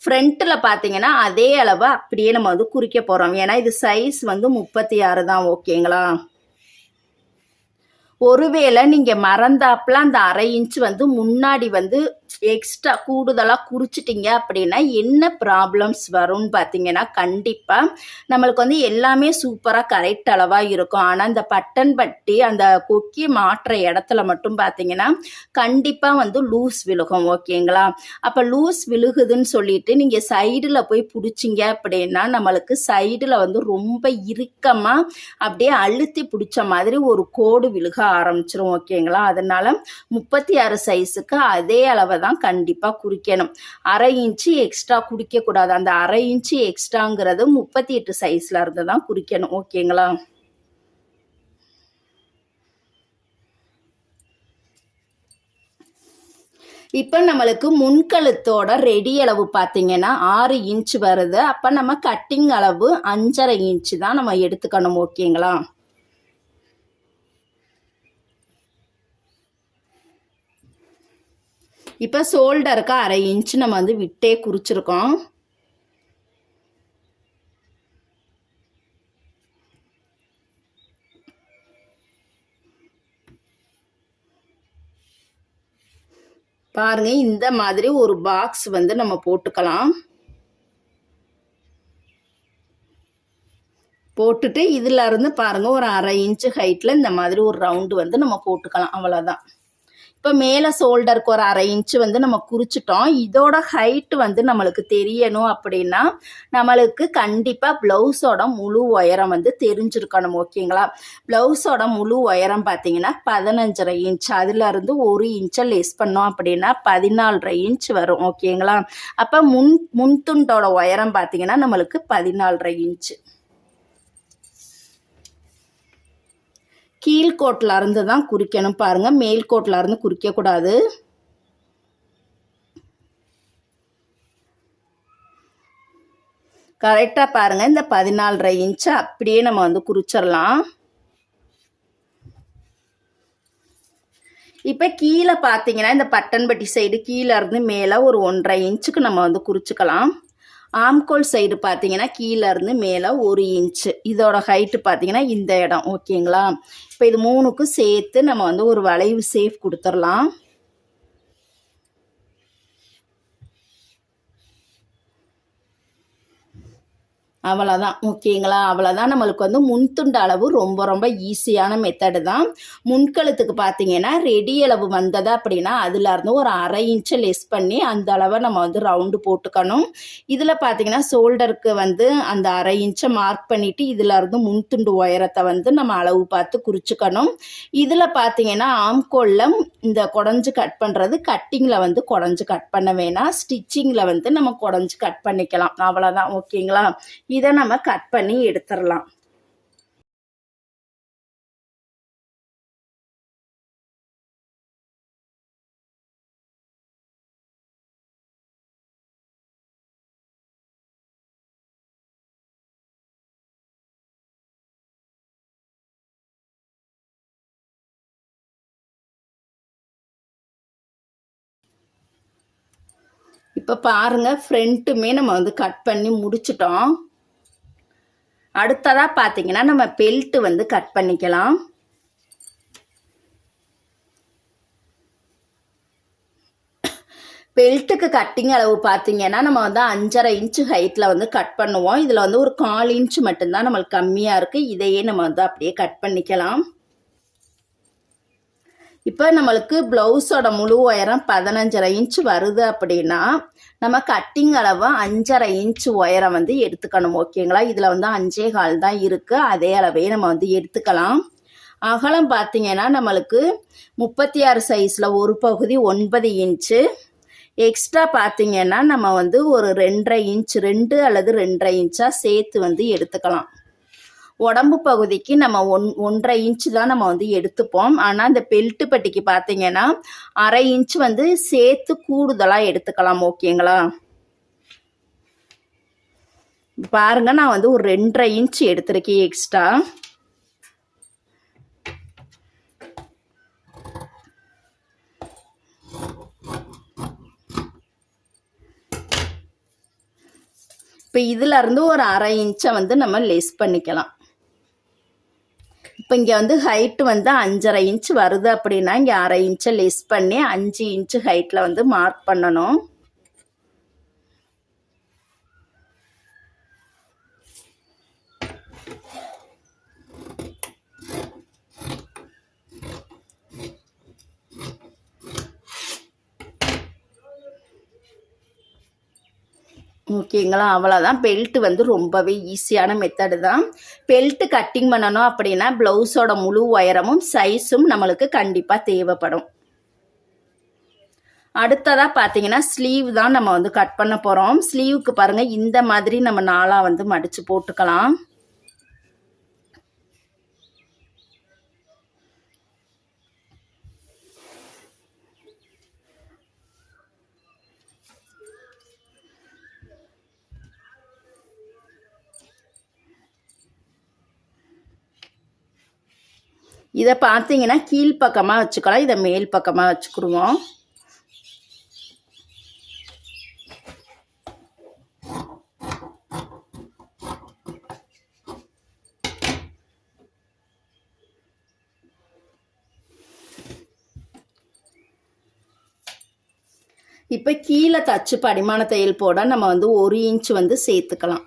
ஃப்ரண்ட்டில் பார்த்தீங்கன்னா அதே அளவு அப்படியே நம்ம வந்து குறிக்க போகிறோம். ஏன்னா இது சைஸ் வந்து 36 தான் ஓகேங்களா. ஒருவேளை நீங்கள் மறந்தாப்புல அந்த 1/2 இன்ச்சு வந்து முன்னாடி வந்து எக்ஸ்ட்ரா கூடுதலாக குறிச்சிட்டிங்க அப்படின்னா என்ன ப்ராப்ளம்ஸ் வரும்னு பார்த்தீங்கன்னா கண்டிப்பாக நம்மளுக்கு வந்து எல்லாமே சூப்பராக கரெக்ட் அளவாக இருக்கும். ஆனால் இந்த பட்டன் பட்டி அந்த கொக்கி மாற்ற இடத்துல மட்டும் பார்த்தீங்கன்னா கண்டிப்பாக வந்து லூஸ் விழுகும் ஓகேங்களா. அப்போ லூஸ் விழுகுதுன்னு சொல்லிட்டு நீங்கள் சைடில் போய் பிடிச்சிங்க அப்படின்னா நம்மளுக்கு சைடில் வந்து ரொம்ப இறுக்கமாக அப்படியே அழுத்தி பிடிச்ச மாதிரி ஒரு கோடு விழுக ஆரம்பிச்சிரும் ஓகேங்களா. அதனால 36 சைஸுக்கு அதே அளவை தான் கண்டிப்பாக குறிக்கணும். 1/2 இன்ச்சு எக்ஸ்ட்ரா குறிக்கக்கூடாது. அந்த 1/2 இன்ச்சு எக்ஸ்ட்ராங்கிறது 38 சைஸில் இருந்து தான் குறிக்கணும் ஓகேங்களா. இப்போ நம்மளுக்கு முன்கழுத்தோட ரெடி அளவு பார்த்தீங்கன்னா 6 இன்ச்சு வருது. அப்போ நம்ம கட்டிங் அளவு 5.5 இன்ச்சு தான் நம்ம எடுத்துக்கணும் ஓகேங்களா. இப்போ ஷோல்டருக்கு 1/2 இன்ச்சு நம்ம வந்து விட்டே குறிச்சிருக்கோம். பாருங்க, இந்த மாதிரி ஒரு பாக்ஸ் வந்து நம்ம போட்டுக்கலாம். போட்டுட்டு இதில் இருந்து பாருங்க ஒரு 1/2 இன்ச்சு ஹைட்டில் இந்த மாதிரி ஒரு ரவுண்டு வந்து நம்ம போட்டுக்கலாம். அவ்வளோதான். இப்போ மேலே ஷோல்டருக்கு ஒரு 1/2 இன்ச்சு வந்து நம்ம குறிச்சிட்டோம். இதோட ஹைட்டு வந்து நம்மளுக்கு தெரியணும் அப்படின்னா நம்மளுக்கு கண்டிப்பாக ப்ளவுஸோட முழு உயரம் வந்து தெரிஞ்சிருக்கணும். ஓகேங்களா? ப்ளவுஸோட முழு உயரம் பார்த்தீங்கன்னா 15.5 இன்ச். அதிலிருந்து 1 இன்ச்சை லெஸ் பண்ணோம் அப்படின்னா 14.5 இன்ச் வரும். ஓகேங்களா? அப்போ முன்துண்டோட உயரம் பார்த்தீங்கன்னா நம்மளுக்கு 14.5 இன்ச்சு. கீழ்கோட்டில் இருந்து தான் குறிக்கணும். பாருங்க, மேல் கோட்டில் இருந்து குறிக்கக்கூடாது. கரெக்டாக பாருங்க, இந்த 14.5 இன்ச்சு அப்படியே நம்ம வந்து குறிச்சிடலாம். இப்போ கீழே பார்த்தீங்கன்னா இந்த பட்டன்பட்டி சைடு கீழே இருந்து மேலே ஒரு 1.5 இன்ச்சுக்கு நம்ம வந்து குறிச்சிக்கலாம். ஆம்கோல் சைடு பார்த்தீங்கன்னா கீழே இருந்து மேலே 1 இன்ச்சு. இதோட ஹைட்டு பார்த்தீங்கன்னா இந்த இடம். ஓகேங்களா? இப்போ இது 3க்கும் சேர்த்து நம்ம வந்து ஒரு வளைவு சேஃப் கொடுத்துடலாம். அவ்வளோதான். ஓகேங்களா? அவ்வளோதான். நம்மளுக்கு வந்து முன்துண்டு அளவு ரொம்ப ரொம்ப ஈஸியான மெத்தடு தான். முன்கழுத்துக்கு பார்த்தீங்கன்னா ரெடி அளவு வந்தது அப்படின்னா அதுலேருந்து ஒரு 1/2 இன்ச்சு லெஸ் பண்ணி அந்த அளவை நம்ம வந்து ரவுண்டு போட்டுக்கணும். இதில் பார்த்தீங்கன்னா ஷோல்டருக்கு வந்து அந்த 1/2 இன்ச்சை மார்க் பண்ணிவிட்டு இதிலேருந்து முன்துண்டு உயரத்தை வந்து நம்ம அளவு பார்த்து குறிச்சிக்கணும். இதில் பார்த்தீங்கன்னா ஆம்கோலில் இந்த குடஞ்சி கட் பண்ணுறது கட்டிங்கில் வந்து குடஞ்சி கட் பண்ண வேணாம். ஸ்டிச்சிங்கில் வந்து நம்ம குடஞ்சி கட் பண்ணிக்கலாம். அவ்வளோதான். ஓகேங்களா? இதை நம்ம கட் பண்ணி எடுத்துடலாம். இப்போ பாருங்க, ஃப்ரண்ட்டுமே நம்ம வந்து கட் பண்ணி முடிச்சிட்டோம். அடுத்ததாக பார்த்தீங்கன்னா நம்ம பெல்ட்டு வந்து கட் பண்ணிக்கலாம். பெல்ட்டுக்கு கட்டிங் அளவு பார்த்தீங்கன்னா நம்ம வந்து 5.5 இன்ச்சு ஹைட்டில் வந்து கட் பண்ணுவோம். இதில் வந்து ஒரு 1/4 இன்ச்சு மட்டும்தான் நம்மளுக்கு கம்மியாக இருக்குது. இதையே நம்ம வந்து அப்படியே கட் பண்ணிக்கலாம். இப்போ நம்மளுக்கு ப்ளவுஸோட முழு உயரம் 15.5 இன்ச்சு வருது அப்படின்னா நம்ம கட்டிங் அளவு 5.5 இன்ச்சு உயரம் வந்து எடுத்துக்கணும். ஓகேங்களா? இதில் வந்து 5.25 தான் இருக்குது. அதே அளவே நம்ம வந்து எடுத்துக்கலாம். அகலம் பார்த்தீங்கன்னா நம்மளுக்கு 36 சைஸில் ஒரு பகுதி 9 இன்ச்சு. எக்ஸ்ட்ரா பார்த்தீங்கன்னா நம்ம வந்து ஒரு 2.5 இன்ச் 2 அல்லது 2.5 இன்ச்சாக சேர்த்து வந்து எடுத்துக்கலாம். உடம்பு பகுதிக்கு நம்ம 1.5 இன்ச்சு தான் நம்ம வந்து எடுத்துப்போம். ஆனால் இந்த பெல்ட்டு பட்டிக்கு பார்த்தீங்கன்னா 1/2 இன்ச்சு வந்து சேர்த்து கூடுதலாக எடுத்துக்கலாம். ஓகேங்களா? பாருங்க, நான் வந்து ஒரு 2.5 இன்ச்சு எடுத்திருக்கேன் எக்ஸ்ட்ரா. இப்போ இதில் இருந்து ஒரு 1/2 இன்ச்சை வந்து நம்ம லெஸ் பண்ணிக்கலாம். இப்போ இங்கே வந்து ஹைட்டு வந்து 5.5 இன்ச்சு வருது அப்படின்னா இங்கே 1/2 இன்ச்சை லெஸ் பண்ணி 5 இன்ச்சு ஹைட்டில் வந்து மார்க் பண்ணணும். ஓகேங்களா? அவ்வளோதான். பெல்ட்டு வந்து ரொம்பவே ஈஸியான மெத்தடு தான். பெல்ட்டு கட்டிங் பண்ணணும் அப்படின்னா ப்ளவுஸோட முழு உயரமும் சைஸும் நம்மளுக்கு கண்டிப்பாக தேவைப்படும். அடுத்ததாக பார்த்தீங்கன்னா ஸ்லீவ் தான் நம்ம வந்து கட் பண்ண போகிறோம். ஸ்லீவுக்கு பாருங்கள், இந்த மாதிரி நம்ம 4ஆக வந்து மடித்து போட்டுக்கலாம். இதை பார்த்தீங்கன்னா கீழ்ப்பக்கமாக வச்சுக்கலாம். இதை மேல் பக்கமாக வச்சுக்கிடுவோம். இப்போ கீழே தச்சு படிமான தையல் போட நம்ம வந்து 1 இன்ச் வந்து சேர்த்துக்கலாம்.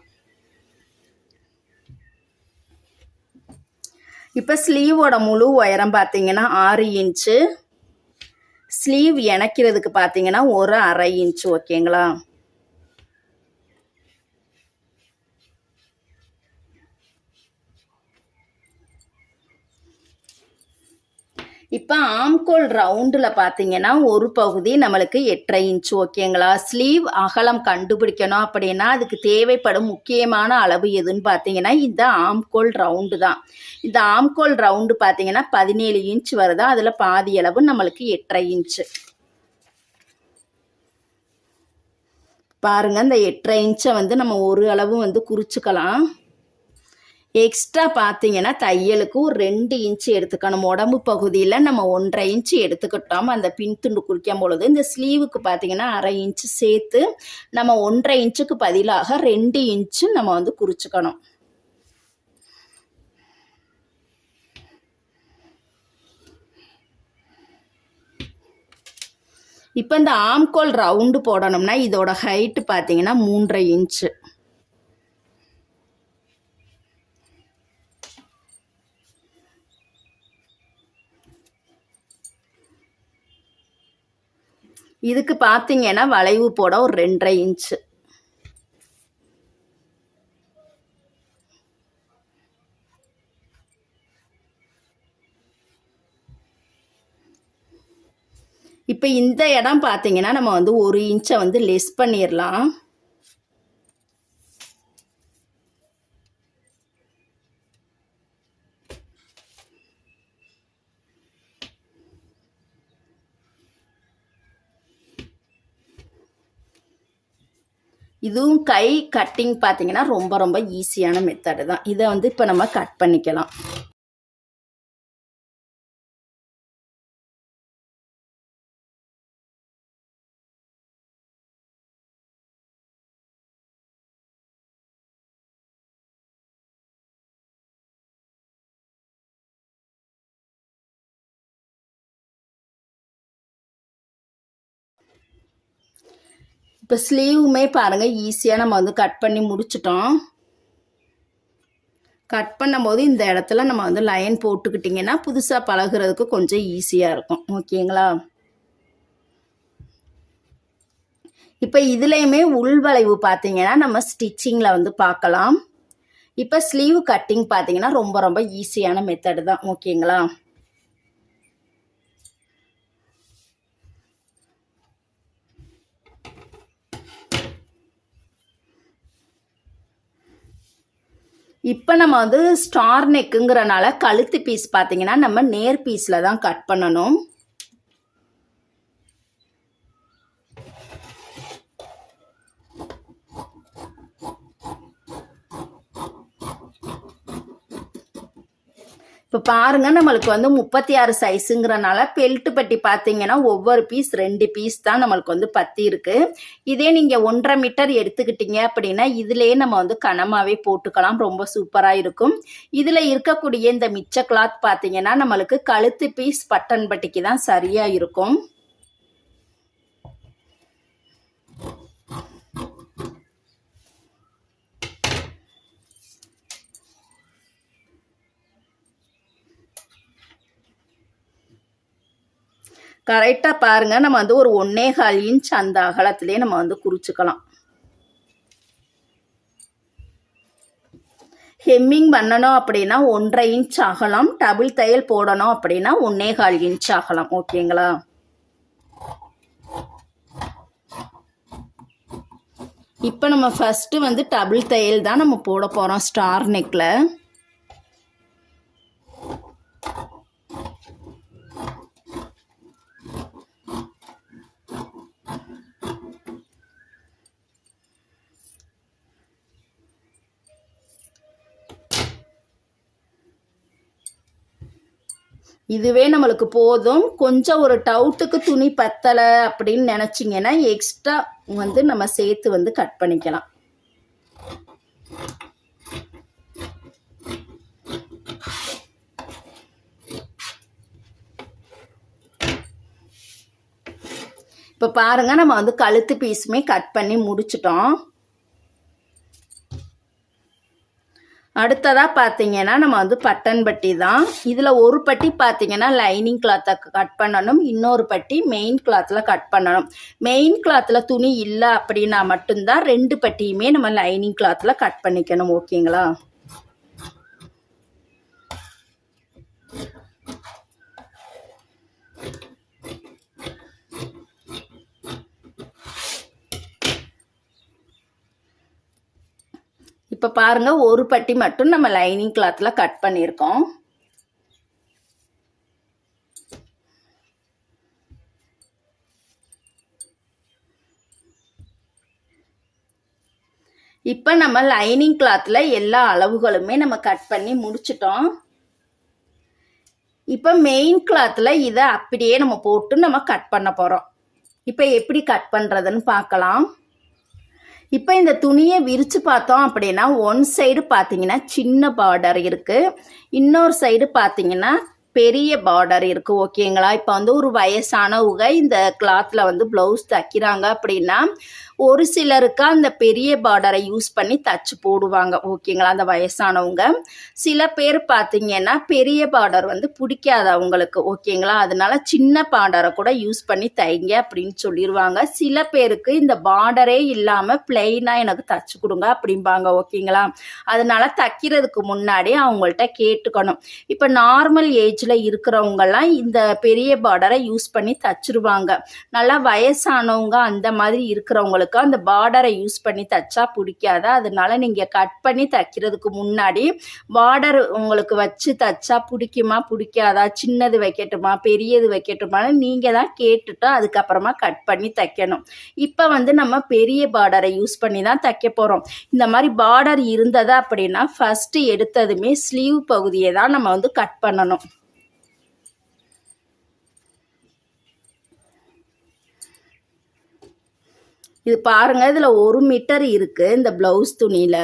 இப்போ ஸ்லீவோட முழு உயரம் பார்த்தீங்கன்னா 6 இன்ச்சு. ஸ்லீவ் இணைக்கிறதுக்கு பார்த்தீங்கன்னா ஒரு 1/2 இன்ச்சு. ஓகேங்களா? இப்போ ஆம்கோல் ரவுண்டில் பார்த்தீங்கன்னா ஒரு பகுதி நம்மளுக்கு 8.5 இன்ச்சு. ஓகேங்களா? ஸ்லீவ் அகலம் கண்டுபிடிக்கணும் அப்படின்னா அதுக்கு தேவைப்படும் முக்கியமான அளவு எதுன்னு பார்த்தீங்கன்னா இந்த ஆம்கோல் ரவுண்டு தான். இந்த ஆம்கோல் ரவுண்டு பார்த்தீங்கன்னா 17 இன்ச் வருதா, அதில் பாதி அளவு நம்மளுக்கு 8.5 இன்ச்சு. பாருங்கள், இந்த 8.5 இன்ச்சை வந்து நம்ம ஒரு அளவு வந்து குறிச்சிக்கலாம். எக்ஸ்ட்ரா பார்த்தீங்கன்னா தையலுக்கு ஒரு 2 இன்ச்சு எடுத்துக்கணும். உடம்பு பகுதியில் நம்ம 1.5 இன்ச்சு எடுத்துக்கிட்டோம் அந்த பின் துண்டு குறிக்கும் பொழுது. இந்த ஸ்லீவுக்கு பார்த்தீங்கன்னா 1/2 இன்ச்சு சேர்த்து நம்ம 1.5 இன்ச்சுக்கு பதிலாக 2 இன்ச்சு நம்ம வந்து குறிச்சிக்கணும். இப்போ இந்த ஆம்கோல் ரவுண்டு போடணும்னா இதோட ஹைட்டு பார்த்தீங்கன்னா 3.5 இன்ச்சு. இதுக்கு பார்த்தீங்கன்னா வளைவு போட ஒரு 2.5 இன்ச்சு. இப்போ இந்த இடம் பார்த்தீங்கன்னா நம்ம வந்து 1 இன்ச்சை வந்து லெஸ் பண்ணிடலாம். இதுவும் கை கட்டிங் பார்த்தீங்கன்னா ரொம்ப ரொம்ப ஈஸியான மெத்தடு தான். இதை வந்து இப்போ நம்ம கட் பண்ணிக்கலாம். இப்போ ஸ்லீவுமே பாருங்கள் ஈஸியாக நம்ம வந்து கட் பண்ணி முடிச்சிட்டோம். கட் பண்ணும்போது இந்த இடத்துல நம்ம வந்து லைன் போட்டுக்கிட்டிங்கன்னா புதுசாக பழகுறதுக்கு கொஞ்சம் ஈஸியாக இருக்கும். ஓகேங்களா? இப்போ இதுலேயுமே உள்வளைவு பார்த்தீங்கன்னா நம்ம ஸ்டிச்சிங்கில் வந்து பார்க்கலாம். இப்போ ஸ்லீவ் கட்டிங் பார்த்தீங்கன்னா ரொம்ப ரொம்ப ஈஸியான மெத்தடு தான். ஓகேங்களா? இப்போ நம்ம வந்து ஸ்டார் நெக்குங்கிறனால கழுத்து பீஸ் பார்த்தீங்கன்னா நம்ம நேர் பீஸில் தான் கட் பண்ணணும். இப்போ பாருங்கள், நம்மளுக்கு வந்து 36 சைஸுங்கிறனால பெல்ட்டு பட்டி பார்த்தீங்கன்னா ஒவ்வொரு பீஸ் 2 பீஸ் தான் நம்மளுக்கு வந்து பத்தி இருக்குது. இதே நீங்கள் 1.5 மீட்டர் எடுத்துக்கிட்டீங்க அப்படின்னா இதுலேயே நம்ம வந்து கனமாகவே போட்டுக்கலாம். ரொம்ப சூப்பராக இருக்கும். இதில் இருக்கக்கூடிய இந்த மிச்ச கிளாத் பார்த்தீங்கன்னா நம்மளுக்கு கழுத்து பீஸ் பட்டன் பட்டிக்கு தான் சரியாக இருக்கும். கரெக்டாக பாருங்கள், நம்ம வந்து ஒரு 1.25 இன்ச் அந்த அகலத்திலே நம்ம வந்து குறிச்சிக்கலாம். ஹெம்மிங் பண்ணணும் அப்படின்னா 1.5 இன்ச் அகலம், டபுள் தையல் போடணும் அப்படின்னா 1.25 இன்ச் அகலம். ஓகேங்களா? இப்போ நம்ம ஃபஸ்ட்டு வந்து டபுள் தையல் தான் நம்ம போட போகிறோம் ஸ்டார் நெக்கில். இதுவே நம்மளுக்கு போதும். கொஞ்சம் ஒரு டவுட்டுக்கு துணி பத்தலை அப்படின்னு நினச்சிங்கன்னா எக்ஸ்ட்ரா வந்து நம்ம சேர்த்து வந்து கட் பண்ணிக்கலாம். இப்போ பாருங்கள் நம்ம வந்து கழுத்து பீஸுமே கட் பண்ணி முடிச்சிட்டோம். அடுத்ததாக பார்த்தீங்கன்னா நம்ம வந்து பட்டன் பட்டி தான். இதில் ஒரு பட்டி பார்த்தீங்கன்னா லைனிங் கிளாத்தை கட் பண்ணணும், இன்னொரு பட்டி மெயின் கிளாத்தில் கட் பண்ணணும். மெயின் கிளாத்தில் துணி இல்லை அப்படின்னா மட்டும்தான் 2 பட்டியுமே நம்ம லைனிங் கிளாத்தில் கட் பண்ணிக்கணும். ஓகேங்களா? இப்போ பாருங்கள் ஒரு பட்டி மட்டும் நம்ம லைனிங் கிளாத்தில் கட் பண்ணியிருக்கோம். இப்போ நம்ம லைனிங் கிளாத்தில் எல்லா அளவுகளுமே நம்ம கட் பண்ணி முடிச்சிட்டோம். இப்போ மெயின் கிளாத்தில் இதை அப்படியே நம்ம போட்டு நம்ம கட் பண்ண போகிறோம். இப்போ எப்படி கட் பண்ணுறதுன்னு பார்க்கலாம். இப்போ இந்த துணியை விரித்து பார்த்தோம் அப்படின்னா ஒன் சைடு பார்த்தீங்கன்னா சின்ன பார்டர் இருக்குது, இன்னொரு சைடு பார்த்தீங்கன்னா பெரிய பார்டர் இருக்குது. ஓகேங்களா? இப்போ வந்து ஒரு வயசானவங்க இந்த கிளாத்தில் வந்து ப்ளவுஸ் தைக்கிறாங்க அப்படின்னா ஒரு சிலருக்கு அந்த பெரிய பார்டரை யூஸ் பண்ணி தச்சு போடுவாங்க. ஓகேங்களா? அந்த வயசானவங்க. சில பேர் பார்த்தீங்கன்னா பெரிய பார்டர் வந்து பிடிக்காது அவங்களுக்கு. ஓகேங்களா? அதனால சின்ன பார்டரை கூட யூஸ் பண்ணி தைங்க அப்படின்னு சொல்லிடுவாங்க. சில பேருக்கு இந்த பார்டரே இல்லாமல் பிளெயினாக எனக்கு தச்சு கொடுங்க அப்படிம்பாங்க. ஓகேங்களா? அதனால தைக்கிறதுக்கு முன்னாடி அவங்கள்ட்ட கேட்டுக்கணும். இப்போ நார்மல் ஏஜில் இருக்கிறவங்கலாம் இந்த பெரிய பார்டரை யூஸ் பண்ணி தச்சிருவாங்க. நல்லா வயசானவங்க அந்த மாதிரி இருக்கிறவங்களுக்கு அந்த பார்டரை யூஸ் பண்ணி தைச்சா பிடிக்காதா, அதனால நீங்கள் கட் பண்ணி தைக்கிறதுக்கு முன்னாடி பார்டர் உங்களுக்கு வச்சு தைச்சா பிடிக்குமா பிடிக்காதா, சின்னது வைக்கட்டுமா பெரியது வைக்கட்டுமான்னு நீங்கள் தான் கேட்டுட்டு அதுக்கப்புறமா கட் பண்ணி தைக்கணும். இப்போ வந்து நம்ம பெரிய பார்டரை யூஸ் பண்ணி தான் தைக்க போகிறோம். இந்த மாதிரி பார்டர் இருந்தது அப்படின்னா ஃபஸ்ட்டு எடுத்ததுமே ஸ்லீவ் பகுதியை தான் நம்ம வந்து கட் பண்ணணும். இது பாருங்க, இதில் 1 மீட்டர் இருக்குது இந்த ப்ளவுஸ் துணியில்.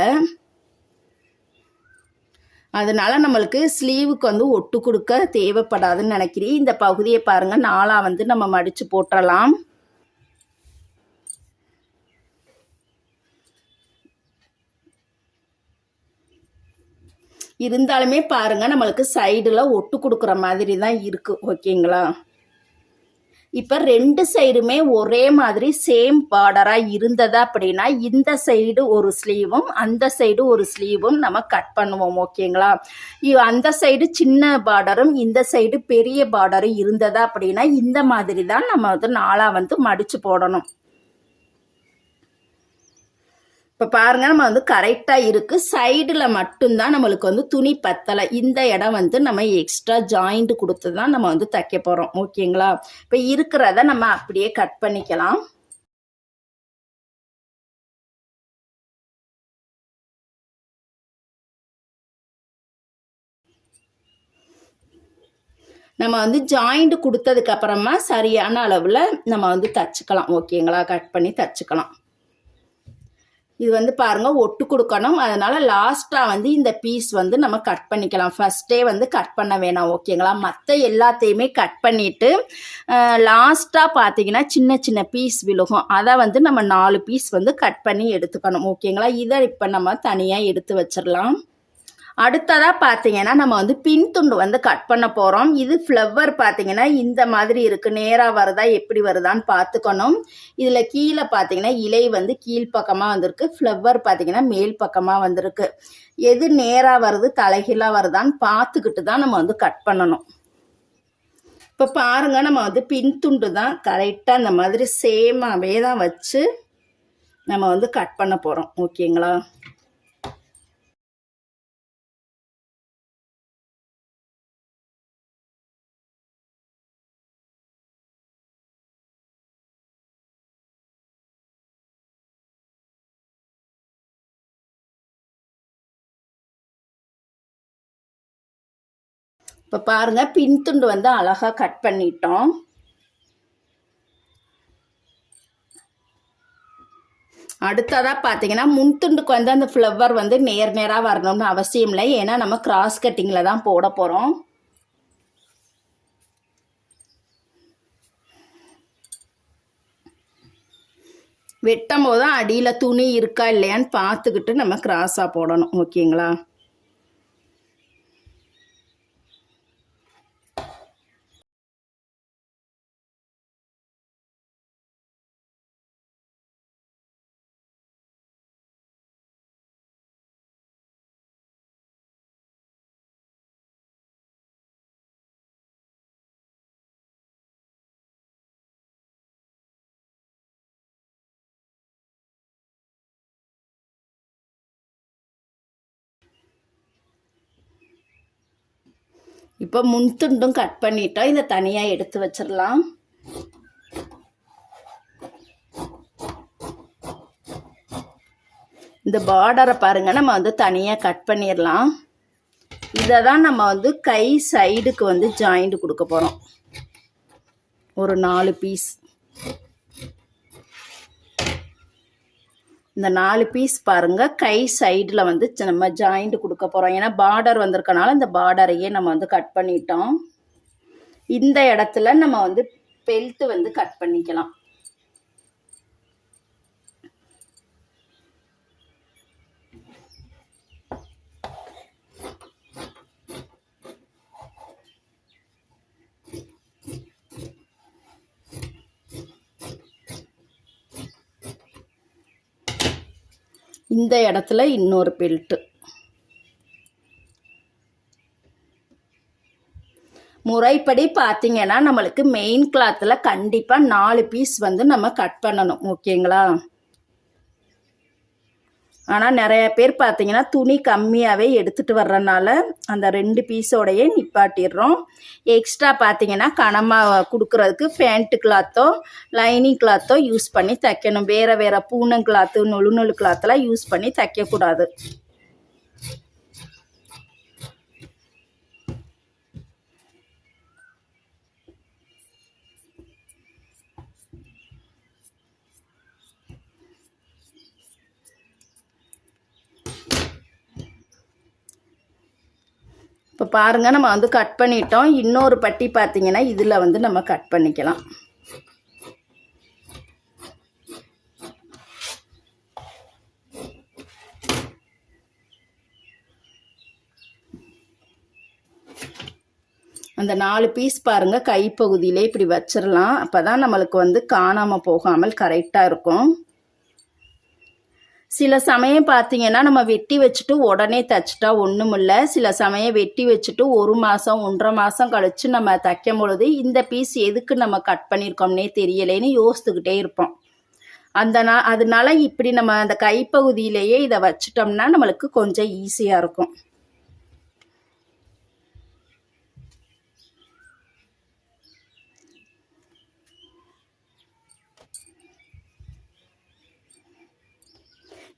அதனால நம்மளுக்கு ஸ்லீவுக்கு வந்து ஒட்டு கொடுக்க தேவைப்படாதுன்னு நினைக்கிறேன். இந்த பகுதியை பாருங்க, 4ஆ வந்து நம்ம மடித்து போட்டுடலாம். இருந்தாலுமே பாருங்க நம்மளுக்கு சைடில் ஒட்டு கொடுக்குற மாதிரி தான் இருக்குது. ஓகேங்களா? இப்போ 2 சைடுமே ஒரே மாதிரி சேம் பார்டராக இருந்தது அப்படின்னா இந்த சைடு ஒரு ஸ்லீவும் அந்த சைடு ஒரு ஸ்லீவும் நம்ம கட் பண்ணுவோம். ஓகேங்களா? அந்த சைடு சின்ன பார்டரும் இந்த சைடு பெரிய பார்டரும் இருந்தது அப்படின்னா இந்த மாதிரி தான் நம்ம வந்து 4ஆ வந்து மடித்து போடணும். இப்போ பாருங்கள் நம்ம வந்து கரெக்டாக இருக்குது. சைடில் மட்டும்தான் நம்மளுக்கு வந்து துணி பத்தலை. இந்த இடம் வந்து நம்ம எக்ஸ்ட்ரா ஜாயிண்ட் கொடுத்து தான் நம்ம வந்து தைக்க போகிறோம். ஓகேங்களா? இப்போ இருக்கிறத நம்ம அப்படியே கட் பண்ணிக்கலாம். நம்ம வந்து ஜாயிண்ட் கொடுத்ததுக்கப்புறமா சரியான அளவில் நம்ம வந்து தச்சுக்கலாம். ஓகேங்களா? கட் பண்ணி தச்சுக்கலாம். இது வந்து பாருங்கள் ஒட்டு கொடுக்கணும். அதனால் லாஸ்ட்டாக வந்து இந்த பீஸ் வந்து நம்ம கட் பண்ணிக்கலாம். ஃபஸ்ட்டே வந்து கட் பண்ண வேணாம். ஓகேங்களா? மற்ற எல்லாத்தையுமே கட் பண்ணிவிட்டு லாஸ்ட்டாக பார்த்தீங்கன்னா சின்ன சின்ன பீஸ் விழுகும். அதை வந்து நம்ம 4 பீஸ் வந்து கட் பண்ணி எடுத்துக்கணும். ஓகேங்களா? இதை இப்போ நம்ம தனியாக எடுத்து வச்சிடலாம். அடுத்ததாக பார்த்தீங்கன்னா நம்ம வந்து பின் துண்டு வந்து கட் பண்ண போகிறோம். இது ஃப்ளவர் பார்த்தீங்கன்னா இந்த மாதிரி இருக்குது. நேராக வருதா எப்படி வருதான்னு பார்த்துக்கணும். இதில் கீழே பார்த்தீங்கன்னா இலை வந்து கீழ்ப்பக்கமாக வந்திருக்கு, ஃப்ளவர் பார்த்தீங்கன்னா மேல் பக்கமாக வந்திருக்கு. எது நேராக வருது தலைகீழாக வருதான்னு பார்த்துக்கிட்டு தான் நம்ம வந்து கட் பண்ணணும். இப்போ பாருங்கள் நம்ம வந்து பின் துண்டு தான் கரெக்டாக இந்த மாதிரி சேமாகவே தான் வச்சு நம்ம வந்து கட் பண்ண போகிறோம். ஓகேங்களா? இப்போ பாருங்கள் பின் துண்டு வந்து அழகாக கட் பண்ணிட்டோம். அடுத்ததாக பார்த்தீங்கன்னா முன்துண்டுக்கு வந்து அந்த ஃப்ளவர் வந்து நேராக வரணும்னு அவசியம் இல்லை. ஏன்னா நம்ம கிராஸ் கட்டிங்கில் தான் போட போகிறோம். வெட்டும் போது அடியில் துணி இருக்கா இல்லையான்னு பார்த்துக்கிட்டு நம்ம கிராஸாக போடணும். ஓகேங்களா? இப்போ முன் துண்டும் கட் பண்ணிட்டோம். இதை தனியாக எடுத்து வச்சிடலாம். இந்த பார்டரை பாருங்கள், நம்ம வந்து தனியாக கட் பண்ணிடலாம். இதை தான் நம்ம வந்து கை சைடுக்கு வந்து ஜாயிண்ட் கொடுக்க போகிறோம். ஒரு 4 பீஸ். இந்த 4 பீஸ் பாருங்கள், கை சைடில் வந்து நம்ம ஜாயிண்ட் கொடுக்க போகிறோம். ஏன்னா பார்டர் வந்திருக்கனால இந்த பார்டரையே நம்ம வந்து கட் பண்ணிட்டோம். இந்த இடத்துல நம்ம வந்து பெல்ட் வந்து கட் பண்ணிக்கலாம். இந்த இடத்துல இன்னொரு பெல்ட்டு. முறைப்படி பார்த்தீங்கன்னா நம்மளுக்கு மெயின் கிளாத்தில் கண்டிப்பாக 4 பீஸ் வந்து நம்ம கட் பண்ணணும். ஓகேங்களா? ஆனால் நிறைய பேர் பார்த்தீங்கன்னா துணி கம்மியாகவே எடுத்துகிட்டு வர்றதுனால அந்த 2 பீஸோடையே நிப்பாட்டிடுறோம். எக்ஸ்ட்ரா பார்த்தீங்கன்னா கனமாக கொடுக்குறதுக்கு பேண்ட்டு கிளாத்தோ லைனிங் கிளாத்தோ யூஸ் பண்ணி தைக்கணும். வேறு வேறு பூனம் கிளாத்து நொழு கிளாத்தெல்லாம் யூஸ் பண்ணி தைக்கக்கூடாது. இப்போ பாருங்கள், நம்ம வந்து கட் பண்ணிட்டோம். இன்னொரு பட்டி பார்த்தீங்கன்னா இதில் வந்து நம்ம கட் பண்ணிக்கலாம். அந்த 4 பீஸ் பாருங்கள் கைப்பகுதியிலே இப்படி வச்சிடலாம். அப்போ தான் நம்மளுக்கு வந்து காணாமல் போகாமல் கரெக்டாக இருக்கும். சில சமயம் பார்த்தீங்கன்னா நம்ம வெட்டி வச்சுட்டு உடனே தைச்சிட்டா ஒன்றும் இல்லை. சில சமயம் வெட்டி வச்சுட்டு 1 மாதம் 1.5 மாதம் கழித்து நம்ம தைக்கும் பொழுது இந்த பீஸ் எதுக்கு நம்ம கட் பண்ணியிருக்கோம்னே தெரியலேன்னு யோசித்துக்கிட்டே இருப்போம். அதனால இப்படி நம்ம அந்த கைப்பகுதியிலேயே இதை வச்சிட்டோம்னா நம்மளுக்கு கொஞ்சம் ஈஸியாக இருக்கும்.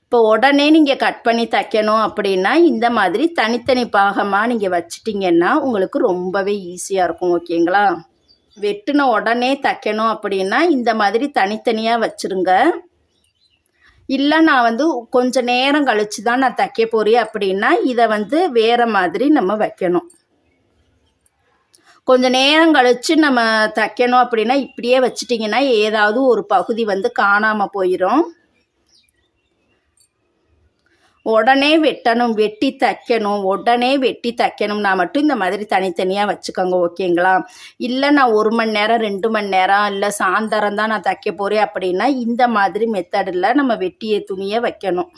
இப்போ உடனே நீங்கள் கட் பண்ணி தைக்கணும் அப்படின்னா இந்த மாதிரி தனித்தனி பாகமாக நீங்கள் வச்சிட்டிங்கன்னா உங்களுக்கு ரொம்பவே ஈஸியாக இருக்கும். ஓகேங்களா? வெட்டின உடனே தைக்கணும் அப்படின்னா இந்த மாதிரி தனித்தனியாக வச்சுருங்க. இல்லை நான் வந்து கொஞ்சம் நேரம் கழித்து தான் நான் தைக்க போகிறேன் அப்படின்னா இதை வந்து வேறு மாதிரி நம்ம வைக்கணும். கொஞ்சம் நேரம் கழித்து நம்ம தைக்கணும் அப்படின்னா இப்படியே வச்சிட்டிங்கன்னா ஏதாவது ஒரு பகுதி வந்து காணாமல் போயிடும். உடனே வெட்டணும், வெட்டி தைக்கணும், உடனே வெட்டி தைக்கணும்னா மட்டும் இந்த மாதிரி தனித்தனியாக வச்சுக்கோங்க. ஓகேங்களா? இல்லை நான் 1 மணி நேரம் 2 மணி நேரம் இல்லை சாயந்தரம் தான் நான் தைக்க போகிறேன் அப்படின்னா இந்த மாதிரி மெத்தடில் நம்ம வெட்டிய துணியை வைக்கணும்.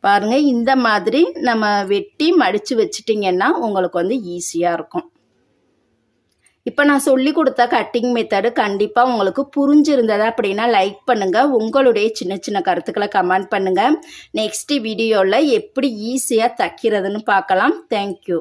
பாருங்கள், இந்த மாதிரி நம்ம வெட்டி மடித்து வச்சிட்டிங்கன்னா உங்களுக்கு வந்து ஈஸியாக இருக்கும். இப்போ நான் சொல்லி கொடுத்த கட்டிங் மெத்தடு கண்டிப்பாக உங்களுக்கு புரிஞ்சிருந்தது அப்படின்னா லைக் பண்ணுங்கள். உங்களுடைய சின்ன சின்ன கருத்துக்களை கமெண்ட் பண்ணுங்கள். நெக்ஸ்ட் வீடியோவில் எப்படி ஈஸியாக தைக்கிறதுன்னு பார்க்கலாம். தேங்க்யூ.